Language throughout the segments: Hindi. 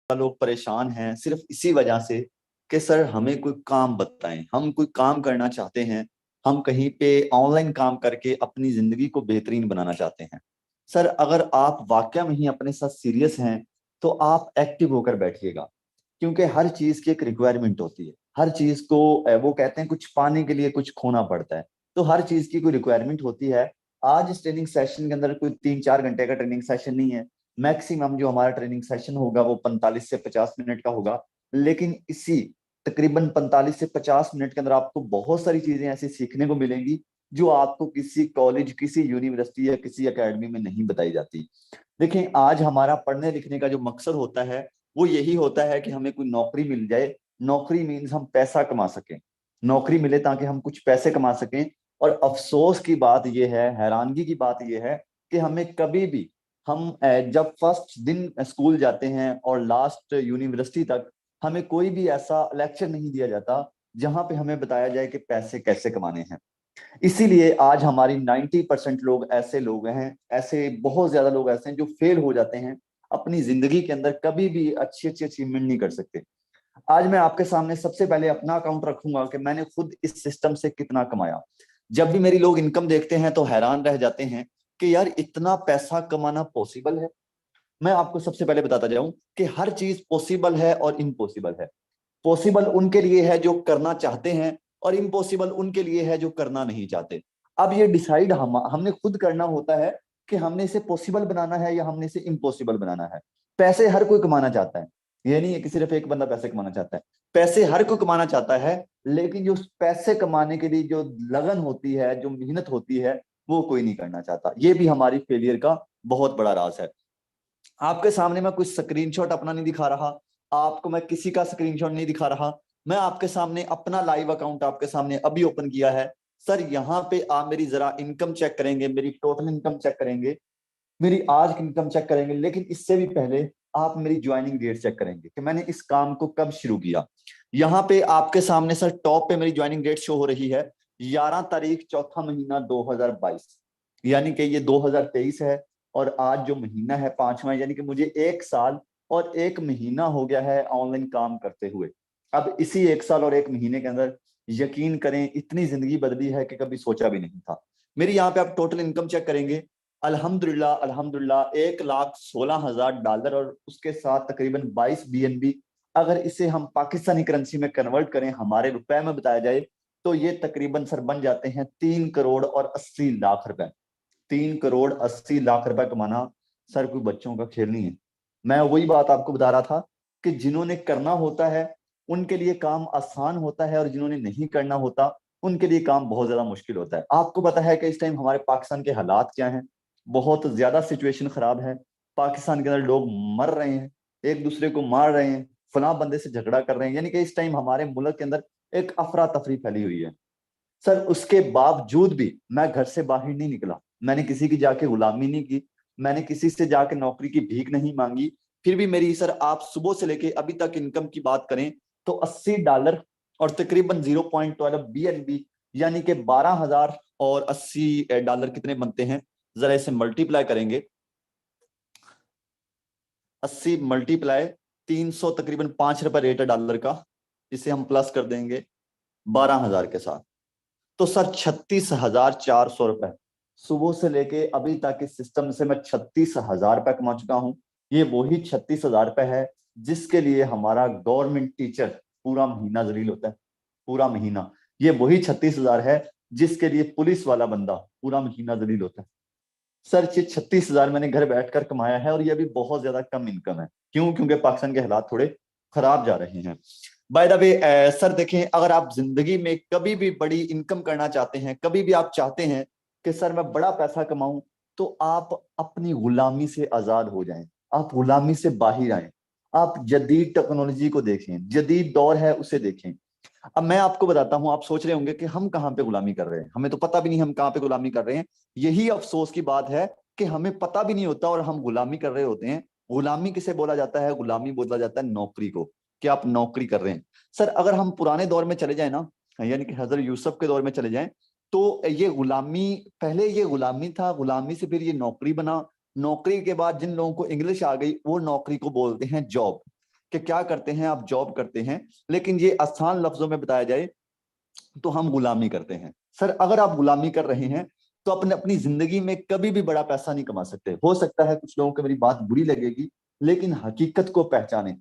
लोग परेशान हैं सिर्फ इसी वजह से कि सर हमें कोई काम बताएं, हम कोई काम करना चाहते हैं, हम कहीं पे ऑनलाइन काम करके अपनी जिंदगी को बेहतरीन बनाना चाहते हैं। सर अगर आप वाकई में ही अपने साथ सीरियस हैं तो आप एक्टिव होकर बैठिएगा, क्योंकि हर चीज की एक रिक्वायरमेंट होती है। हर चीज को वो कहते हैं कुछ पाने के लिए कुछ खोना पड़ता है, तो हर चीज की कोई रिक्वायरमेंट होती है। आज इस ट्रेनिंग सेशन के अंदर कोई 3-4 घंटे का ट्रेनिंग सेशन नहीं है। मैक्सिमम जो हमारा ट्रेनिंग सेशन होगा वो 45 से 50 मिनट का होगा। लेकिन इसी तकरीबन 45 से 50 मिनट के अंदर आपको बहुत सारी चीजें ऐसी सीखने को मिलेंगी जो आपको किसी कॉलेज, किसी यूनिवर्सिटी या किसी एकेडमी में नहीं बताई जाती। देखिए, आज हमारा पढ़ने लिखने का जो मकसद होता है वो यही होता है कि हमें कोई नौकरी मिल जाए। नौकरी मीन्स हम पैसा कमा सकें, नौकरी मिले ताकि हम कुछ पैसे कमा सकें। और अफसोस की बात यह है, हैरानगी की बात यह है कि हमें कभी भी, हम जब फर्स्ट दिन स्कूल जाते हैं और लास्ट यूनिवर्सिटी तक हमें कोई भी ऐसा लेक्चर नहीं दिया जाता जहां पे हमें बताया जाए कि पैसे कैसे कमाने हैं। इसीलिए आज हमारी 90% लोग ऐसे लोग हैं, ऐसे बहुत ज्यादा लोग ऐसे हैं जो फेल हो जाते हैं अपनी जिंदगी के अंदर, कभी भी अच्छी अच्छी अचीवमेंट नहीं कर सकते। आज मैं आपके सामने सबसे पहले अपना अकाउंट रखूंगा कि मैंने खुद इस सिस्टम से कितना कमाया। जब भी मेरी लोग इनकम देखते हैं तो हैरान रह जाते हैं कि यार इतना पैसा कमाना पॉसिबल है। मैं आपको सबसे पहले बताता जाऊं कि हर चीज पॉसिबल है और इम्पॉसिबल है। पॉसिबल उनके लिए है जो करना चाहते हैं, और इम्पॉसिबल उनके लिए है जो करना नहीं चाहते। अब ये डिसाइड हमने खुद करना होता है कि हमने इसे पॉसिबल बनाना है या हमने इसे इम्पॉसिबल बनाना है। पैसे हर कोई कमाना चाहता है, ये नहीं है कि सिर्फ एक बंदा पैसे कमाना चाहता है। पैसे हर कोई कमाना चाहता है, लेकिन जो पैसे कमाने के लिए जो लगन होती है, जो मेहनत होती है, वो कोई नहीं करना चाहता। ये भी हमारी फेलियर का बहुत बड़ा राज है। आपके सामने मैं कुछ स्क्रीनशॉट अपना नहीं दिखा रहा, आपको मैं किसी का स्क्रीनशॉट नहीं दिखा रहा। मैं आपके सामने अपना लाइव अकाउंट आपके सामने अभी ओपन किया है। सर यहाँ पे आप मेरी जरा इनकम चेक करेंगे, मेरी टोटल इनकम चेक करेंगे, मेरी आज की इनकम चेक करेंगे, लेकिन इससे भी पहले आप मेरी ज्वाइनिंग डेट चेक करेंगे कि मैंने इस काम को कब शुरू किया। यहाँ पे आपके सामने सर टॉप पे मेरी ज्वाइनिंग डेट शो हो रही है, 11 तारीख चौथा महीना 2022, यानी कि ये 2023 है। और आज जो महीना है पांचवा, यानी कि मुझे 1 साल और 1 महीना हो गया है ऑनलाइन काम करते हुए। अब इसी 1 साल और 1 महीने के अंदर यकीन करें इतनी जिंदगी बदली है कि कभी सोचा भी नहीं था। मेरी यहाँ पे आप टोटल इनकम चेक करेंगे, अल्हम्दुलिल्लाह अल्हम्दुलिल्लाह, $1,16,000 और उसके साथ तकरीबन 22 BNB। अगर इसे हम पाकिस्तानी करेंसी में कन्वर्ट करें, हमारे रुपए में बताया जाए, तो ये तकरीबन सर बन जाते हैं 3 करोड़ और 80 लाख रुपए। 3 करोड़ 80 लाख रुपए कमाना सर कोई बच्चों का खेल नहीं है। मैं वही बात आपको बता रहा था कि जिन्होंने करना होता है उनके लिए काम आसान होता है, और जिन्होंने नहीं करना होता उनके लिए काम बहुत ज्यादा मुश्किल होता है। आपको पता है कि इस टाइम हमारे पाकिस्तान के हालात क्या हैं। बहुत ज्यादा सिचुएशन खराब है। पाकिस्तान के अंदर लोग मर रहे हैं, एक दूसरे को मार रहे हैं, फलां बंदे से झगड़ा कर रहे हैं, यानी कि इस टाइम हमारे मुल्क के अंदर एक अफरा तफरी फैली हुई है। सर उसके बावजूद भी मैं घर से बाहर नहीं निकला, मैंने किसी की जाके गुलामी नहीं की, मैंने किसी से जाके नौकरी की भीख नहीं मांगी। फिर भी मेरी सर आप सुबह से लेके अभी तक इनकम की बात करें तो $80 और तकरीबन 0.12 BNB, यानी कि 12,080 डॉलर कितने बनते हैं, जरा इसे मल्टीप्लाई करेंगे। 80 मल्टीप्लाई 300, तकरीबन ₹5 रेट है डॉलर का। इसे हम प्लस कर देंगे 12,000 के साथ, तो सर 36,400 रुपए। सुबह से लेके अभी तक इस सिस्टम से मैं 36,000 रुपए कमा चुका हूं। ये वही 36,000 रुपए है जिसके लिए हमारा गवर्नमेंट टीचर पूरा महीना जलील होता है, पूरा महीना। ये वही 36,000 है जिसके लिए पुलिस वाला बंदा पूरा महीना जलील होता है। सर ये 36,000 मैंने घर बैठकर कमाया है, और ये भी बहुत ज्यादा कम इनकम है। क्यों? क्योंकि पाकिस्तान के हालात थोड़े खराब जा रहे हैं। बाय द वे सर देखें, अगर आप जिंदगी में कभी भी बड़ी इनकम करना चाहते हैं, कभी भी आप चाहते हैं कि सर मैं बड़ा पैसा कमाऊं, तो आप अपनी गुलामी से आजाद हो जाएं, आप गुलामी से बाहर आए, आप जदीद टेक्नोलॉजी को देखें, जदीद दौर है उसे देखें। अब मैं आपको बताता हूं, आप सोच रहे होंगे कि हम कहां पे गुलामी कर रहे हैं, हमें तो पता भी नहीं हम कहां पे गुलामी कर रहे हैं। यही अफसोस की बात है कि हमें पता भी नहीं होता और हम गुलामी कर रहे होते हैं। गुलामी किसे बोला जाता है? गुलामी बोला जाता है नौकरी को, कि आप नौकरी कर रहे हैं। सर अगर हम पुराने दौर में चले जाए ना, यानी कि हजरत यूसुफ के दौर में चले जाएं, तो ये गुलामी, पहले ये गुलामी था, गुलामी से फिर ये नौकरी बना, नौकरी के बाद जिन लोगों को इंग्लिश आ गई वो नौकरी को बोलते हैं जॉब। कि क्या करते हैं आप, जॉब करते हैं, लेकिन ये आसान लफ्जों में बताया जाए तो हम गुलामी करते हैं। सर अगर आप गुलामी कर रहे हैं तो अपने अपनी जिंदगी में कभी भी बड़ा पैसा नहीं कमा सकते। हो सकता है कुछ लोगों को मेरी बात बुरी लगेगी, लेकिन हकीकत को पहचाने,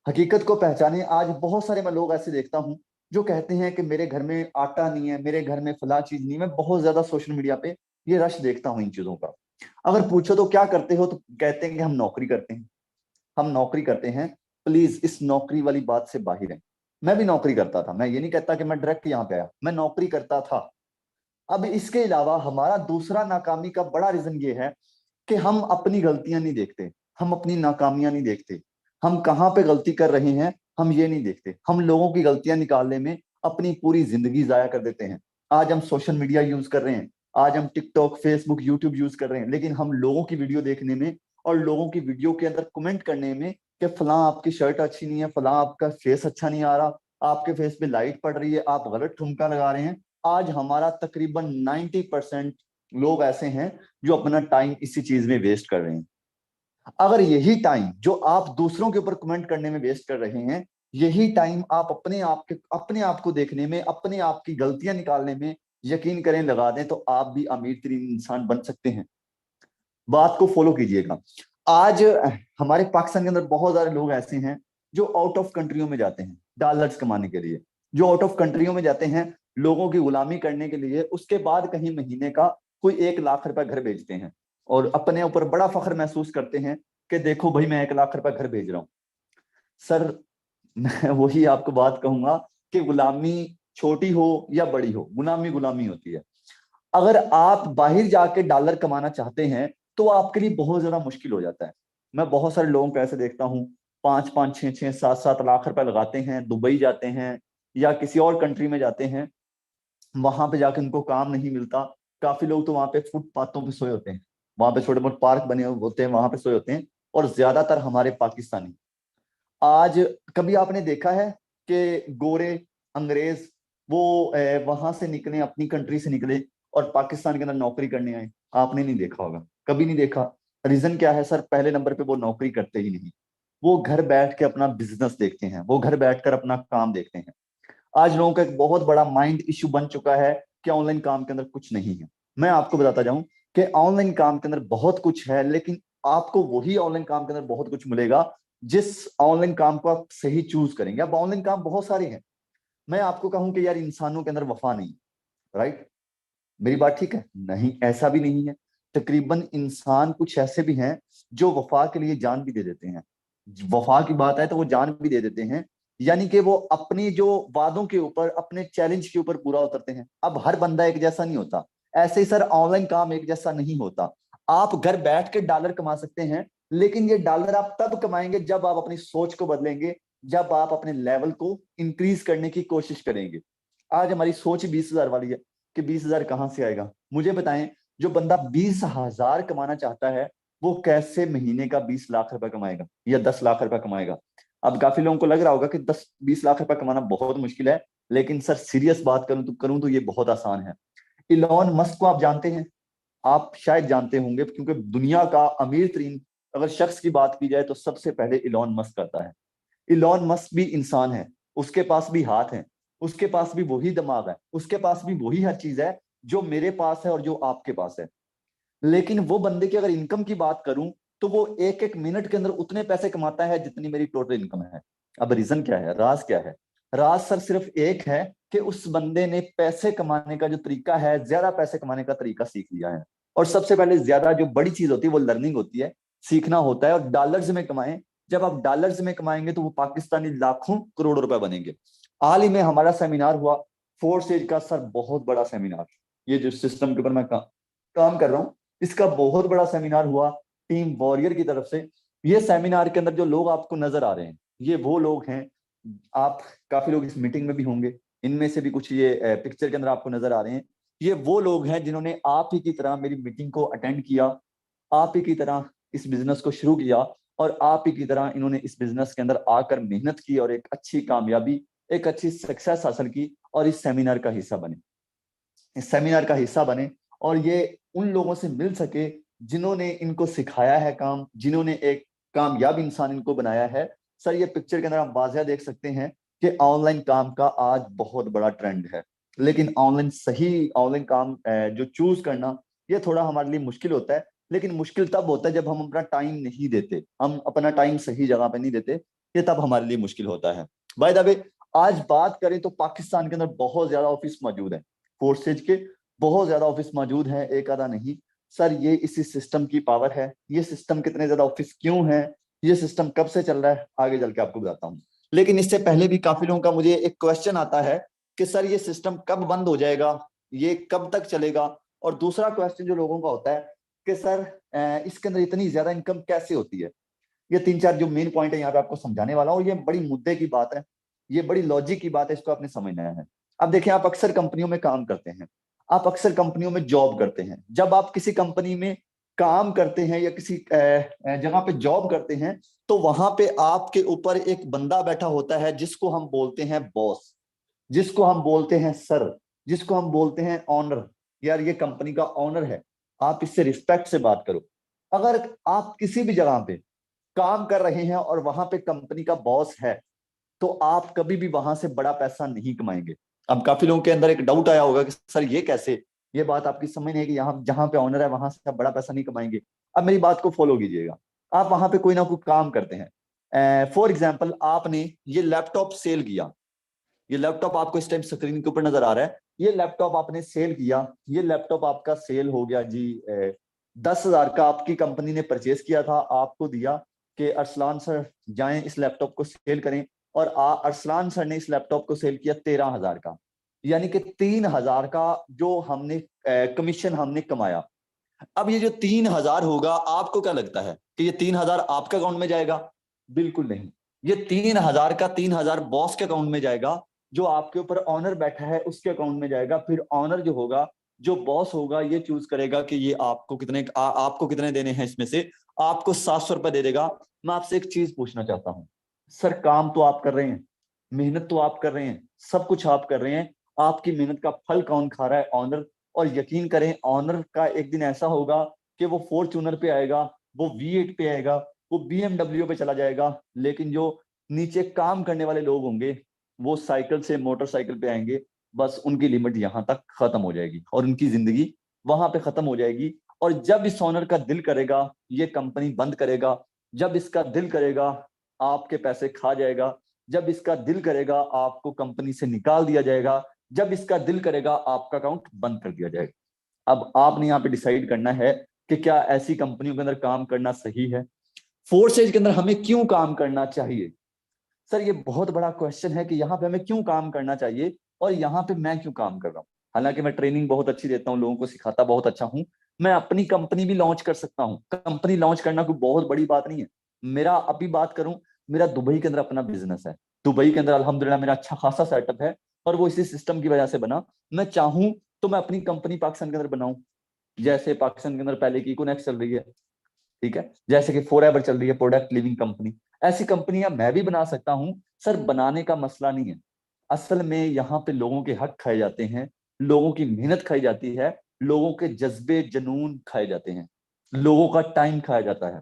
हकीकत को पहचाने। आज बहुत सारे मैं लोग ऐसे देखता हूं जो कहते हैं कि मेरे घर में आटा नहीं है, मेरे घर में फला चीज नहीं है। मैं बहुत ज्यादा सोशल मीडिया पे ये रश देखता हूं इन चीजों का। अगर पूछो तो क्या करते हो, तो कहते हैं कि हम नौकरी करते हैं, हम नौकरी करते हैं। प्लीज इस नौकरी वाली बात से बाहर हैं। मैं भी नौकरी करता था, मैं ये नहीं कहता कि मैं डायरेक्ट यहाँ पे आया, मैं नौकरी करता था। अब इसके अलावा हमारा दूसरा नाकामी का बड़ा रीजन ये है कि हम अपनी गलतियां नहीं देखते, हम अपनी नाकामियां नहीं देखते, हम कहाँ पे गलती कर रहे हैं हम ये नहीं देखते। हम लोगों की गलतियां निकालने में अपनी पूरी जिंदगी जाया कर देते हैं। आज हम सोशल मीडिया यूज कर रहे हैं, आज हम टिकटॉक, फेसबुक, यूट्यूब यूज कर रहे हैं, लेकिन हम लोगों की वीडियो देखने में और लोगों की वीडियो के अंदर कमेंट करने में कि फलां आपकी शर्ट अच्छी नहीं है, फलां आपका फेस अच्छा नहीं आ रहा, आपके फेस पे लाइट पड़ रही है, आप गलत ठुमका लगा रहे हैं। आज हमारा तकरीबन 90% लोग ऐसे हैं जो अपना टाइम इसी चीज में वेस्ट कर रहे हैं। अगर यही टाइम जो आप दूसरों के ऊपर कमेंट करने में वेस्ट कर रहे हैं, यही टाइम आप अपने आप को देखने में, अपने आप की गलतियां निकालने में, यकीन करें लगा दें, तो आप भी अमीर तरीन इंसान बन सकते हैं। बात को फॉलो कीजिएगा। आज हमारे पाकिस्तान के अंदर बहुत सारे लोग ऐसे हैं जो आउट ऑफ कंट्रियों में जाते हैं डॉलर्स कमाने के लिए, जो आउट ऑफ कंट्रियों में जाते हैं लोगों की गुलामी करने के लिए। उसके बाद कहीं महीने का कोई 1 लाख रुपए घर भेजते हैं और अपने ऊपर बड़ा फख्र महसूस करते हैं कि देखो भाई मैं 1 लाख रुपए घर भेज रहा हूँ। सर मैं वही आपको बात कहूंगा कि गुलामी छोटी हो या बड़ी हो, गुलामी गुलामी होती है। अगर आप बाहर जाके डॉलर कमाना चाहते हैं तो आपके लिए बहुत ज्यादा मुश्किल हो जाता है। मैं बहुत सारे लोगों को ऐसे देखता हूँ, 5-5, 6-6, 7-7 लाख रुपए लगाते हैं, दुबई जाते हैं या किसी और कंट्री में जाते हैं, वहां पे जाके उनको काम नहीं मिलता। काफी लोग तो वहां पे फुटपाथों पे सोए होते हैं, वहां पे छोटे मोटे पार्क बने हुए होते हैं, वहां पे सोए होते हैं। और ज्यादातर हमारे पाकिस्तानी, आज कभी आपने देखा है कि गोरे अंग्रेज वो वहां से निकले, अपनी कंट्री से निकले और पाकिस्तान के अंदर नौकरी करने आए? आपने नहीं देखा होगा, कभी नहीं देखा। रीजन क्या है सर? पहले नंबर पे वो नौकरी करते ही नहीं, वो घर बैठ के अपना बिजनेस देखते हैं, वो घर बैठकर अपना काम देखते हैं। आज लोगों का एक बहुत बड़ा माइंड इश्यू बन चुका है कि ऑनलाइन काम के अंदर कुछ नहीं है। मैं आपको बताता जाऊं कि ऑनलाइन काम के अंदर बहुत कुछ है, लेकिन आपको वही ऑनलाइन काम के अंदर बहुत कुछ मिलेगा जिस ऑनलाइन काम को आप सही चूज करेंगे। अब ऑनलाइन काम बहुत सारे हैं, मैं आपको कहूं कि यार इंसानों के अंदर वफा नहीं, राइट? मेरी बात ठीक है? नहीं, ऐसा भी नहीं है। तकरीबन इंसान कुछ ऐसे भी हैं जो वफा के लिए जान भी दे देते हैं। वफा की बात है तो वो जान भी दे देते हैं, यानी कि वो अपनी जो वादों के ऊपर, अपने चैलेंज के ऊपर पूरा उतरते हैं। अब हर बंदा एक जैसा नहीं होता, ऐसे ही सर ऑनलाइन काम एक जैसा नहीं होता। आप घर बैठ के डॉलर कमा सकते हैं, लेकिन ये डॉलर आप तब कमाएंगे जब आप अपनी सोच को बदलेंगे, जब आप अपने लेवल को इंक्रीज करने की कोशिश करेंगे। आज हमारी सोच 20,000 वाली है कि 20,000 कहाँ से आएगा? मुझे बताएं, जो बंदा 20,000 कमाना चाहता है वो कैसे महीने का 20 लाख रुपए कमाएगा या 10 लाख रुपए कमाएगा? अब काफी लोगों को लग रहा होगा कि 10-20 लाख रुपए कमाना बहुत मुश्किल है, लेकिन सर सीरियस बात करूं तो ये बहुत आसान है। इलॉन मस्क को आप जानते हैं? आप शायद जानते होंगे, क्योंकि दुनिया का अमीर तरीन अगर शख्स की बात की जाए तो सबसे पहले इलॉन मस्क आता है। इलॉन मस्क भी इंसान है, उसके पास भी हाथ है, उसके पास भी वही दिमाग है, उसके पास भी वही हर चीज है जो मेरे पास है और जो आपके पास है। लेकिन वो बंदे की अगर इनकम की बात करूं तो वो एक एक मिनट के अंदर उतने पैसे कमाता है जितनी मेरी टोटल इनकम है। अब रीजन क्या है, राज क्या है? राज सर सिर्फ एक है कि उस बंदे ने पैसे कमाने का जो तरीका है, ज्यादा पैसे कमाने का तरीका सीख लिया है। और सबसे पहले ज्यादा जो बड़ी चीज होती है वो लर्निंग होती है, सीखना होता है। और डॉलर्स में कमाएं, जब आप डॉलर्स में कमाएंगे तो वो पाकिस्तानी लाखों करोड़ों रुपए बनेंगे। हाल ही में हमारा सेमिनार हुआ, फोर्स एज का सर, बहुत बड़ा सेमिनार। ये जो सिस्टम के ऊपर मैं काम कर रहा हूँ, इसका बहुत बड़ा सेमिनार हुआ टीम वॉरियर की तरफ से। ये सेमिनार के अंदर जो लोग आपको नजर आ रहे हैं, ये वो लोग हैं, आप काफी लोग इस मीटिंग में भी होंगे, इनमें से भी कुछ ये पिक्चर के अंदर आपको नजर आ रहे हैं। ये वो लोग हैं जिन्होंने आप ही की तरह मेरी मीटिंग को अटेंड किया, आप ही की तरह इस बिजनेस को शुरू किया, और आप ही की तरह इन्होंने इस बिजनेस के अंदर आकर मेहनत की और एक अच्छी कामयाबी, एक अच्छी सक्सेस हासिल की और इस सेमिनार का हिस्सा बने, इस सेमिनार का हिस्सा बने। और ये उन लोगों से मिल सके जिन्होंने इनको सिखाया है काम, जिन्होंने एक कामयाब इंसान इनको बनाया है। सर ये पिक्चर के अंदर हम वाज़ह देख सकते हैं कि ऑनलाइन काम का आज बहुत बड़ा ट्रेंड है, लेकिन सही ऑनलाइन काम जो चूज करना, ये थोड़ा हमारे लिए मुश्किल होता है। लेकिन मुश्किल तब होता है जब हम अपना टाइम नहीं देते, हम अपना टाइम सही जगह पे नहीं देते, ये तब हमारे लिए मुश्किल होता है। बाय द वे, आज बात करें तो पाकिस्तान के अंदर बहुत ज्यादा ऑफिस मौजूद है, फोर्सेज के बहुत ज्यादा ऑफिस मौजूद है, एक आधा नहीं। सर ये इसी सिस्टम की पावर है। ये सिस्टम कितने ज्यादा ऑफिस क्यों है, ये सिस्टम कब से चल रहा है, आगे चल के आपको बताता हूँ। लेकिन इससे पहले भी काफी लोगों का मुझे एक क्वेश्चन आता है कि सर ये सिस्टम कब बंद हो जाएगा, ये कब तक चलेगा। और दूसरा क्वेश्चन जो लोगों का होता है कि सर इसके अंदर इतनी ज्यादा इनकम कैसे होती है। ये तीन चार जो मेन पॉइंट है यहाँ पे आपको समझाने वाला हूँ। ये बड़ी मुद्दे की बात है, ये बड़ी लॉजिक की बात है, इसको आपने समझना है। अब देखिए, आप अक्सर कंपनियों में काम करते हैं, आप अक्सर कंपनियों में जॉब करते हैं। जब आप किसी कंपनी में काम करते हैं या किसी जगह पे जॉब करते हैं, तो वहां पे आपके ऊपर एक बंदा बैठा होता है जिसको हम बोलते हैं बॉस, जिसको हम बोलते हैं सर, जिसको हम बोलते हैं ऑनर। यार ये कंपनी का ऑनर है, आप इससे रिस्पेक्ट से बात करो। अगर आप किसी भी जगह पे काम कर रहे हैं और वहां पे कंपनी का बॉस है, तो आप कभी भी वहां से बड़ा पैसा नहीं कमाएंगे। अब काफी लोगों के अंदर एक डाउट आया होगा कि सर ये कैसे, ये बात आपकी समझ नहीं है कि यहाँ जहां पे ऑनर है वहां से आप बड़ा पैसा नहीं कमाएंगे। अब मेरी बात को फॉलो कीजिएगा। आप वहां पे कोई ना कोई काम करते हैं, फॉर एग्जाम्पल आपने ये लैपटॉप सेल किया, ये लैपटॉप आपको इस टाइम स्क्रीन के ऊपर नजर आ रहा है, ये लैपटॉप आपने सेल किया, ये लैपटॉप आपका सेल हो गया जी। 10,000 का आपकी कंपनी ने परचेज किया था, आपको दिया कि अरसलान सर जाएं इस लैपटॉप को सेल करें, और अरसलान सर ने इस लैपटॉप को सेल किया 13,000 का। यानी कि 3,000 का जो हमने कमीशन हमने कमाया। अब ये जो 3,000 होगा, आपको क्या लगता है कि ये 3,000 आपके अकाउंट में जाएगा? बिल्कुल नहीं। ये 3,000 का 3,000 बॉस के अकाउंट में जाएगा, जो आपके ऊपर ऑनर बैठा है उसके अकाउंट में जाएगा। फिर ऑनर जो होगा, जो बॉस होगा, ये चूज करेगा कि ये आपको कितने आपको कितने देने हैं, इसमें से आपको 700 रुपए दे देगा। मैं आपसे एक चीज पूछना चाहता हूँ, सर काम तो आप कर रहे हैं, मेहनत तो आप कर रहे हैं, सब कुछ आप कर रहे हैं, आपकी मेहनत का फल कौन खा रहा है? ऑनर। और यकीन करें, ऑनर का एक दिन ऐसा होगा कि वो फॉर्च्यूनर पे आएगा, वो V8 पे आएगा, वो BMW पे चला जाएगा। लेकिन जो नीचे काम करने वाले लोग होंगे, वो साइकिल से मोटरसाइकिल पे आएंगे। बस उनकी लिमिट यहाँ तक खत्म हो जाएगी और उनकी जिंदगी वहां पे खत्म हो जाएगी। और जब इस ऑनर का दिल करेगा, ये कंपनी बंद करेगा। जब इसका दिल करेगा, आपके पैसे खा जाएगा। जब इसका दिल करेगा, आपको कंपनी से निकाल दिया जाएगा। जब इसका दिल करेगा, आपका अकाउंट बंद कर दिया जाएगा। अब आपने यहाँ पे डिसाइड करना है कि क्या ऐसी कंपनियों के अंदर काम करना सही है, फोर्सेज के अंदर हमें क्यों काम करना चाहिए। सर ये बहुत बड़ा क्वेश्चन है कि यहाँ पे हमें क्यों काम करना चाहिए और यहाँ पे मैं क्यों काम कर रहा हूँ। हालांकि मैं ट्रेनिंग बहुत अच्छी देता हूँ, लोगों को सिखाता बहुत अच्छा हूँ, मैं अपनी कंपनी भी लॉन्च कर सकता हूँ। कंपनी लॉन्च करना कोई बहुत बड़ी बात नहीं है। मेरा अभी बात करूं, मेरा दुबई के अंदर अपना बिजनेस है। दुबई के अंदर अल्हम्दुलिल्लाह मेरा अच्छा खासा सेटअप है, और वो इसी सिस्टम की वजह से बना। मैं चाहूं तो मैं अपनी कंपनी पाकिस्तान के अंदर बनाऊं, जैसे पाकिस्तान के अंदर पहले की इकोनेक्स चल रही है, ठीक है, जैसे कि फॉर एवर चल रही है प्रोडक्ट लिविंग कंपनी। ऐसी कंपनियां मैं भी बना सकता हूं। सर बनाने का मसला नहीं है, असल में यहाँ पे लोगों के हक खाए जाते हैं, लोगों की मेहनत खाई जाती है, लोगों के जज्बे जुनून खाए जाते हैं, लोगों का टाइम खाया जाता है।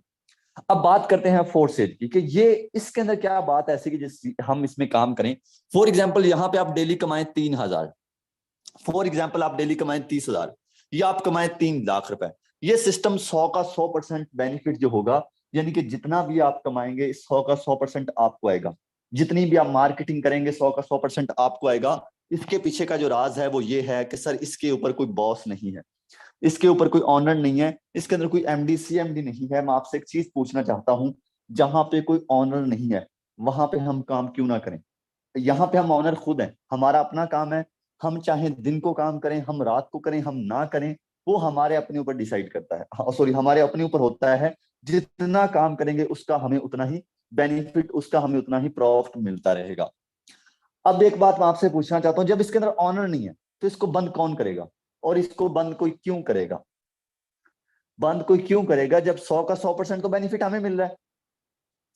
अब बात करते हैं फोर्सेज की कि ये इसके अंदर क्या बात ऐसी कि जिस हम इसमें काम करें। फॉर एग्जाम्पल यहाँ पे आप डेली कमाएं 3,000, फॉर एग्जाम्पल आप डेली कमाएं 30,000, या आप कमाएं 3 लाख रुपए। ये सिस्टम 100 का 100% बेनिफिट जो होगा, यानी कि जितना भी आप कमाएंगे 100 का 100% आपको आएगा। जितनी भी आप मार्केटिंग करेंगे 100 का 100% आपको आएगा। इसके पीछे का जो राज है वो ये है कि सर इसके ऊपर कोई बॉस नहीं है, इसके ऊपर कोई ऑनर नहीं है, इसके अंदर कोई MD CMD नहीं है। मैं आपसे एक चीज पूछना चाहता हूं, जहां पे कोई ऑनर नहीं है, वहां पे हम काम क्यों ना करें? यहाँ पे हम ऑनर खुद हैं, हमारा अपना काम है। हम चाहे दिन को काम करें, हम रात को करें, हम ना करें, वो हमारे अपने ऊपर डिसाइड करता है, सॉरी हमारे अपने ऊपर होता है। जितना काम करेंगे उसका हमें उतना ही बेनिफिट, उसका हमें उतना ही प्रॉफिट मिलता रहेगा। अब एक बात मैं आपसे पूछना चाहता हूँ, जब इसके अंदर ऑनर नहीं है, तो इसको बंद कौन करेगा? और इसको बंद कोई क्यों करेगा? बंद कोई क्यों करेगा जब 100 का 100% तो बेनिफिट हमें मिल रहा है।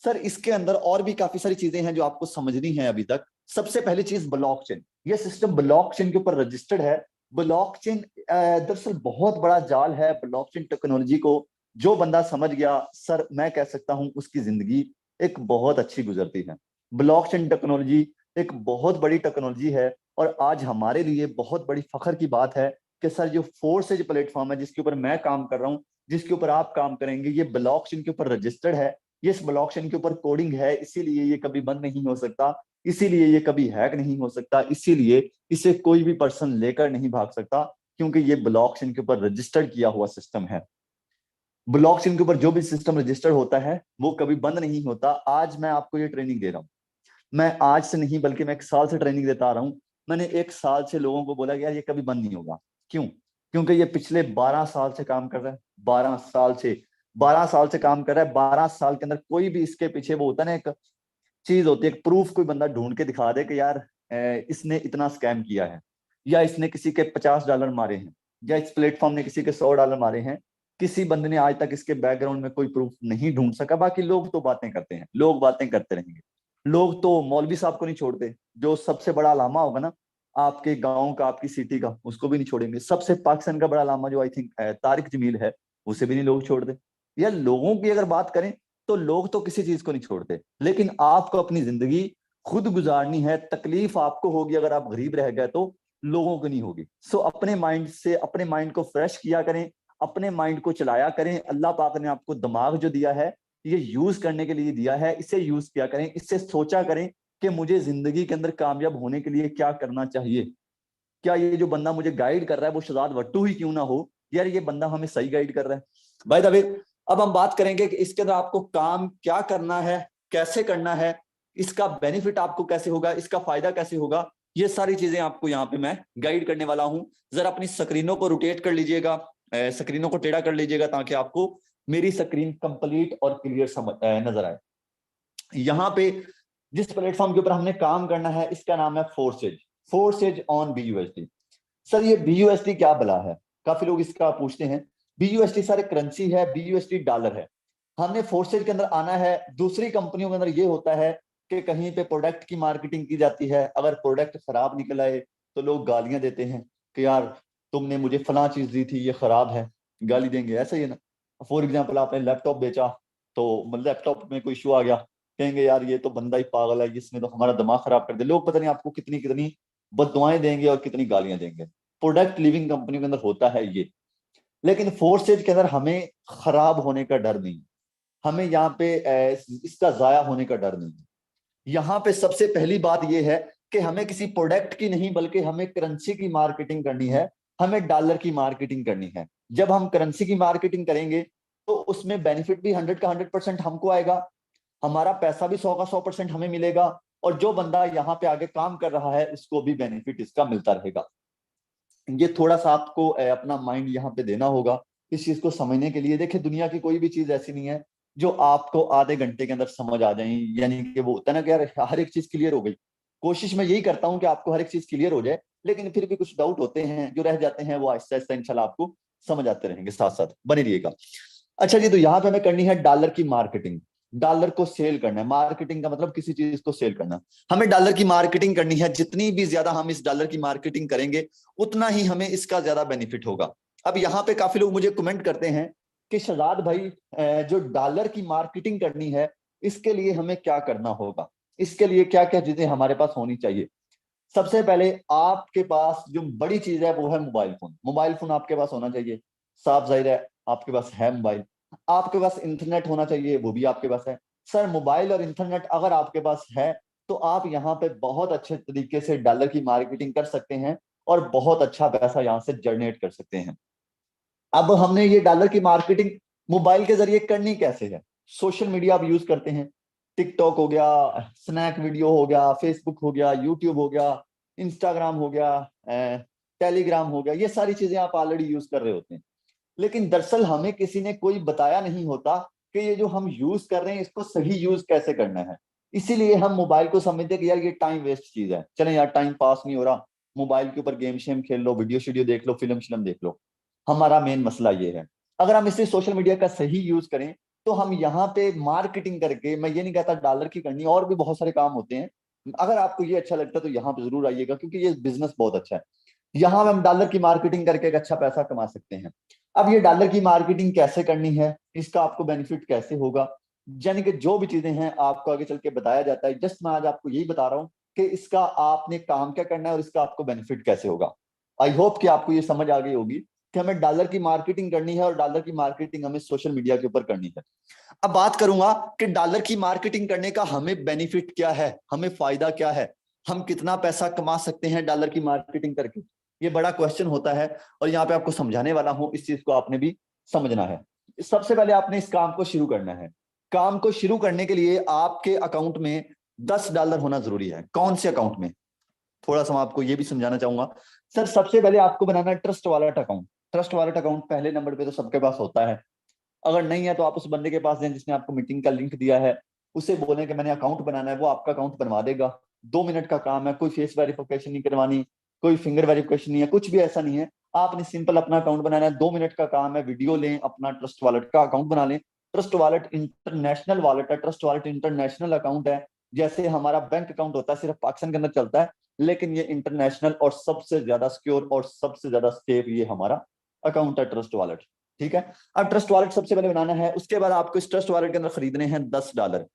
सर इसके अंदर और भी काफी सारी चीजें हैं जो आपको समझनी है अभी तक। सबसे पहली चीज ब्लॉकचेन, ये सिस्टम ब्लॉकचेन के ऊपर रजिस्टर्ड है। ब्लॉकचेन दरअसल बहुत बड़ा जाल है। ब्लॉकचेन टेक्नोलॉजी को जो बंदा समझ गया, सर मैं कह सकता हूं उसकी जिंदगी एक बहुत अच्छी गुजरती है। ब्लॉकचेन टेक्नोलॉजी एक बहुत बड़ी टेक्नोलॉजी है, और आज हमारे लिए बहुत बड़ी फख्र की बात है कि सर जो फोर्सेज प्लेटफॉर्म है जिसके ऊपर मैं काम कर रहा हूँ, जिसके ऊपर आप काम करेंगे, ये ब्लॉकचेन के ऊपर रजिस्टर्ड है, ये इस ब्लॉकचेन के ऊपर कोडिंग है, इसीलिए ये कभी बंद नहीं हो सकता, इसीलिए ये कभी हैक नहीं हो सकता, इसीलिए इसे कोई भी पर्सन लेकर नहीं भाग सकता, क्योंकि ये ब्लॉकचेन के ऊपर रजिस्टर्ड किया हुआ सिस्टम है। ब्लॉकचेन के ऊपर जो भी सिस्टम रजिस्टर्ड होता है वो कभी बंद नहीं होता। आज मैं आपको ये ट्रेनिंग दे रहा हूँ, मैं आज से नहीं बल्कि मैं 1 साल से ट्रेनिंग देता आ रहा हूँ। मैंने 1 साल से लोगों को बोला कि यार ये कभी बंद नहीं होगा। क्यों? क्योंकि ये पिछले 12 साल से काम कर रहा है, 12 साल से काम कर रहा है। 12 साल के अंदर कोई भी इसके पीछे वो होता है ना, एक चीज होती है, एक प्रूफ कोई बंदा ढूंढ के दिखा दे कि यार इसने इतना स्कैम किया है, या इसने किसी के $50 मारे हैं, या इस प्लेटफॉर्म ने किसी के $100 मारे हैं। किसी बंदे ने आज तक इसके बैकग्राउंड में कोई प्रूफ नहीं ढूंढ सका। बाकी लोग तो बातें करते हैं, लोग बातें करते रहेंगे। लोग तो मौलवी साहब को नहीं छोड़ते, जो सबसे बड़ा लामा होगा ना आपके गांव का, आपकी सिटी का, उसको भी नहीं छोड़ेंगे। सबसे पाकिस्तान का बड़ा लामा जो आई थिंक तारिक जमील है, उसे भी नहीं लोग छोड़ते। या लोगों की अगर बात करें तो लोग तो किसी चीज को नहीं छोड़ते, लेकिन आपको अपनी जिंदगी खुद गुजारनी है। तकलीफ आपको होगी अगर आप गरीब रह गए तो, लोगों को नहीं होगी। सो अपने माइंड से, अपने माइंड को फ्रेश किया करें, अपने माइंड को चलाया करें। अल्लाह पाक ने आपको दिमाग जो दिया है ये यूज करने के लिए दिया है, इसे यूज किया करें, इससे सोचा करें कि मुझे जिंदगी के अंदर कामयाब होने के लिए क्या करना चाहिए। क्या ये जो बंदा मुझे गाइड कर रहा है वो शहजाद वट्टू ही क्यों ना हो, यार ये बंदा हमें सही गाइड कर रहा है। भाई द वे, अब हम बात करेंगे कि इसके अंदर आपको काम क्या करना है, कैसे करना है, इसका बेनिफिट आपको कैसे होगा, इसका फायदा कैसे होगा। ये सारी चीजें आपको यहाँ पे मैं गाइड करने वाला हूँ। जरा अपनी स्क्रीनों को रोटेट कर लीजिएगा, स्क्रीनों को टेढ़ा कर लीजिएगा, ताकि आपको मेरी स्क्रीन कंप्लीट और क्लियर समझ नजर आए। यहाँ पे जिस प्लेटफॉर्म के ऊपर हमने काम करना है इसका नाम है forces, forces on BUSD। Sir ये BUSD क्या बला है, काफी लोग इसका पूछते हैं। BUSD सर करेंसी है, BUSD डॉलर है। हमने फोर्सेज के अंदर आना है। दूसरी कंपनियों के अंदर ये होता है कि कहीं पे प्रोडक्ट की मार्केटिंग की जाती है, अगर प्रोडक्ट खराब निकल आए तो लोग गालियां देते हैं कि यार तुमने मुझे फला चीज दी थी ये खराब है, गाली देंगे, ऐसा ही है ना। फॉर एग्जाम्पल आपने लैपटॉप बेचा, तो लैपटॉप में कोई इशू आ गया, कहेंगे यार ये तो बंदा ही पागल है, इसने तो हमारा दिमाग खराब कर दिया। लोग पता नहीं आपको कितनी कितनी बददुआएं देंगे और कितनी गालियां देंगे। प्रोडक्ट लिविंग कंपनी के अंदर होता है ये। लेकिन फोर्सेज के अंदर हमें खराब होने का डर नहीं, हमें यहाँ पे इसका जाया होने का डर नहीं। यहाँ पे सबसे पहली बात यह है कि हमें किसी प्रोडक्ट की नहीं बल्कि हमें करेंसी की मार्केटिंग करनी है, हमें डॉलर की मार्केटिंग करनी है। जब हम करेंसी की मार्केटिंग करेंगे तो उसमें बेनिफिट भी 100 का 100% हमको आएगा, हमारा पैसा भी 100 का 100% हमें मिलेगा, और जो बंदा यहाँ पे आगे काम कर रहा है उसको भी बेनिफिट इसका मिलता रहेगा। ये थोड़ा सा आपको अपना माइंड यहाँ पे देना होगा इस चीज को समझने के लिए। देखिए दुनिया की कोई भी चीज ऐसी नहीं है जो आपको आधे घंटे के अंदर समझ आ जाए, यानी कि वो होता है ना कि यार हर एक चीज क्लियर हो गई। कोशिश मैं यही करता हूँ कि आपको हर एक चीज क्लियर हो जाए, लेकिन फिर भी कुछ डाउट होते हैं जो रह जाते हैं, वो आहिस्ता आहिस्ता इंशाल्लाह आपको समझ आते रहेंगे, साथ साथ बने रहिएगा। अच्छा जी, तो यहाँ पे हमें करनी है डॉलर की मार्केटिंग। डॉलर को सेल करना है, मार्केटिंग का मतलब किसी चीज को सेल करना। हमें डॉलर की मार्केटिंग करनी है, जितनी भी ज्यादा हम इस डॉलर की मार्केटिंग करेंगे उतना ही हमें इसका ज्यादा बेनिफिट होगा। अब यहाँ पे काफी लोग मुझे कमेंट करते हैं कि शहजाद भाई जो डॉलर की मार्केटिंग करनी है इसके लिए हमें क्या करना होगा, इसके लिए क्या क्या चीजें हमारे पास होनी चाहिए। सबसे पहले आपके पास जो बड़ी चीज है वो है मोबाइल फोन। मोबाइल फोन आपके पास होना चाहिए, साफ जाहिर है आपके पास है मोबाइल। आपके पास इंटरनेट होना चाहिए, वो भी आपके पास है। सर मोबाइल और इंटरनेट अगर आपके पास है तो आप यहाँ पे बहुत अच्छे तरीके से डॉलर की मार्केटिंग कर सकते हैं और बहुत अच्छा पैसा यहाँ से जनरेट कर सकते हैं। अब हमने ये डॉलर की मार्केटिंग मोबाइल के जरिए करनी कैसे है। सोशल मीडिया आप यूज करते हैं, टिकटॉक हो गया, स्नैक वीडियो हो गया, फेसबुक हो गया, यूट्यूब हो गया, इंस्टाग्राम हो गया, टेलीग्राम हो गया, ये सारी चीजें आप ऑलरेडी यूज कर रहे होते हैं। लेकिन दरअसल हमें किसी ने कोई बताया नहीं होता कि ये जो हम यूज कर रहे हैं इसको सही यूज कैसे करना है। इसीलिए हम मोबाइल को समझते हैं कि यार ये टाइम वेस्ट चीज है, चले यार टाइम पास नहीं हो रहा, मोबाइल के ऊपर गेम शेम खेल लो, वीडियो शीडियो देख लो, फिल्म शिल्म देख लो। हमारा मेन मसला ये है। अगर हम इसे सोशल मीडिया का सही यूज करें तो हम यहाँ पे मार्केटिंग करके, मैं ये नहीं कहता डॉलर की करनी, और भी बहुत सारे काम होते हैं। अगर आपको ये अच्छा लगता है तो यहाँ पे जरूर आइएगा, क्योंकि ये बिजनेस बहुत अच्छा है। यहाँ हम डॉलर की मार्केटिंग करके एक अच्छा पैसा कमा सकते हैं। अब ये डॉलर की मार्केटिंग कैसे करनी है, इसका आपको बेनिफिट कैसे होगा, यानी कि जो भी चीजें हैं आपको आगे चल के बताया जाता है। जस्ट मैं आज आपको यही बता रहा हूँ कि इसका आपने काम क्या करना है और इसका आपको बेनिफिट कैसे होगा। आई होप कि आपको ये समझ आ गई होगी कि हमें डॉलर की मार्केटिंग करनी है और डॉलर की मार्केटिंग हमें सोशल मीडिया के ऊपर करनी है। अब बात करूंगा कि डॉलर की मार्केटिंग करने का हमें बेनिफिट क्या है, हमें फायदा क्या है, हम कितना पैसा कमा सकते हैं डॉलर की मार्केटिंग करके। ये बड़ा क्वेश्चन होता है और यहाँ पे आपको समझाने वाला हूं, इस चीज को आपने भी समझना है। सबसे पहले आपने इस काम को शुरू करना है। काम को शुरू करने के लिए आपके अकाउंट में $10 होना जरूरी है। कौन से अकाउंट में, थोड़ा सा मैं आपको ये भी समझाना चाहूंगा। सर सबसे पहले आपको बनाना है trust wallet account. Trust wallet account पहले नंबर पे तो सबके पास होता है। अगर नहीं है तो आप उस बंदे के पास जाएं जिसने आपको मीटिंग का लिंक दिया है, उसे बोलें कि मैंने अकाउंट बनाना है, वो आपका अकाउंट बनवा देगा। 2 मिनट का काम है, कोई फेस वेरिफिकेशन नहीं करवानी, कोई फिंगर वेरिफिकेशन नहीं है, कुछ भी ऐसा नहीं है। आपने सिंपल अपना अकाउंट बनाना है, 2 मिनट का काम है। वीडियो लें, अपना ट्रस्ट वॉलेट का अकाउंट बना लें। ट्रस्ट वॉलेट इंटरनेशनल वॉलेट है, ट्रस्ट वॉलेट इंटरनेशनल अकाउंट है। जैसे हमारा बैंक अकाउंट होता है सिर्फ पाकिस्तान के अंदर चलता है, लेकिन ये इंटरनेशनल और सबसे ज्यादा सिक्योर और सबसे ज्यादा सेफ ये हमारा अकाउंट है ट्रस्ट वॉलेट। ठीक है। अब ट्रस्ट वॉलेट सबसे पहले बनाना है, उसके बाद आपको इस ट्रस्ट वॉलेट के अंदर खरीदने हैं $10।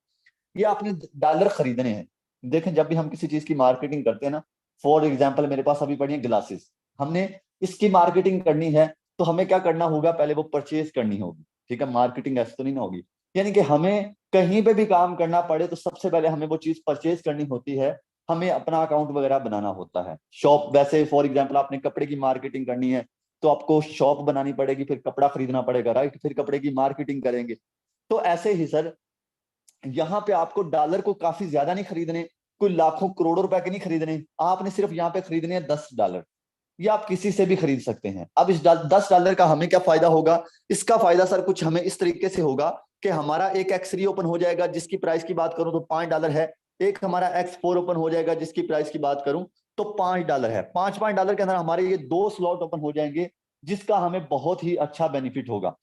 ये आपने डॉलर खरीदने हैं। देखें जब भी हम किसी चीज की मार्केटिंग करते हैं ना, फॉर एग्जाम्पल मेरे पास अभी पड़ी है ग्लासेस, हमने इसकी मार्केटिंग करनी है तो हमें क्या करना होगा, पहले वो परचेज करनी होगी। ठीक है, मार्केटिंग ऐसे तो नहीं ना होगी। यानी कि हमें कहीं पे भी काम करना पड़े तो सबसे पहले हमें वो चीज परचेज करनी होती है, हमें अपना अकाउंट वगैरह बनाना होता है। शॉप, वैसे फॉर एग्जाम्पल आपने कपड़े की मार्केटिंग करनी है तो आपको शॉप बनानी पड़ेगी, फिर कपड़ा खरीदना पड़ेगा, राइट, फिर कपड़े की मार्केटिंग करेंगे। तो ऐसे ही सर यहाँ पे आपको डॉलर को काफी ज्यादा नहीं खरीदने, कोई लाखों करोड़ों रुपए के नहीं खरीदने, आपने सिर्फ यहाँ पे खरीदने हैं $10। ये आप किसी से भी खरीद सकते हैं। अब इस $10 का हमें क्या फायदा होगा, इसका फायदा सर कुछ हमें इस तरीके से होगा कि हमारा एक एक्स3 ओपन हो जाएगा जिसकी प्राइस की बात करूं तो $5 है। एक हमारा X4 ओपन हो जाएगा जिसकी प्राइस की बात करूं तो $5 है। $5 के अंदर हमारे ये 2 स्लॉट ओपन हो जाएंगे जिसका हमें बहुत ही अच्छा बेनिफिट होगा।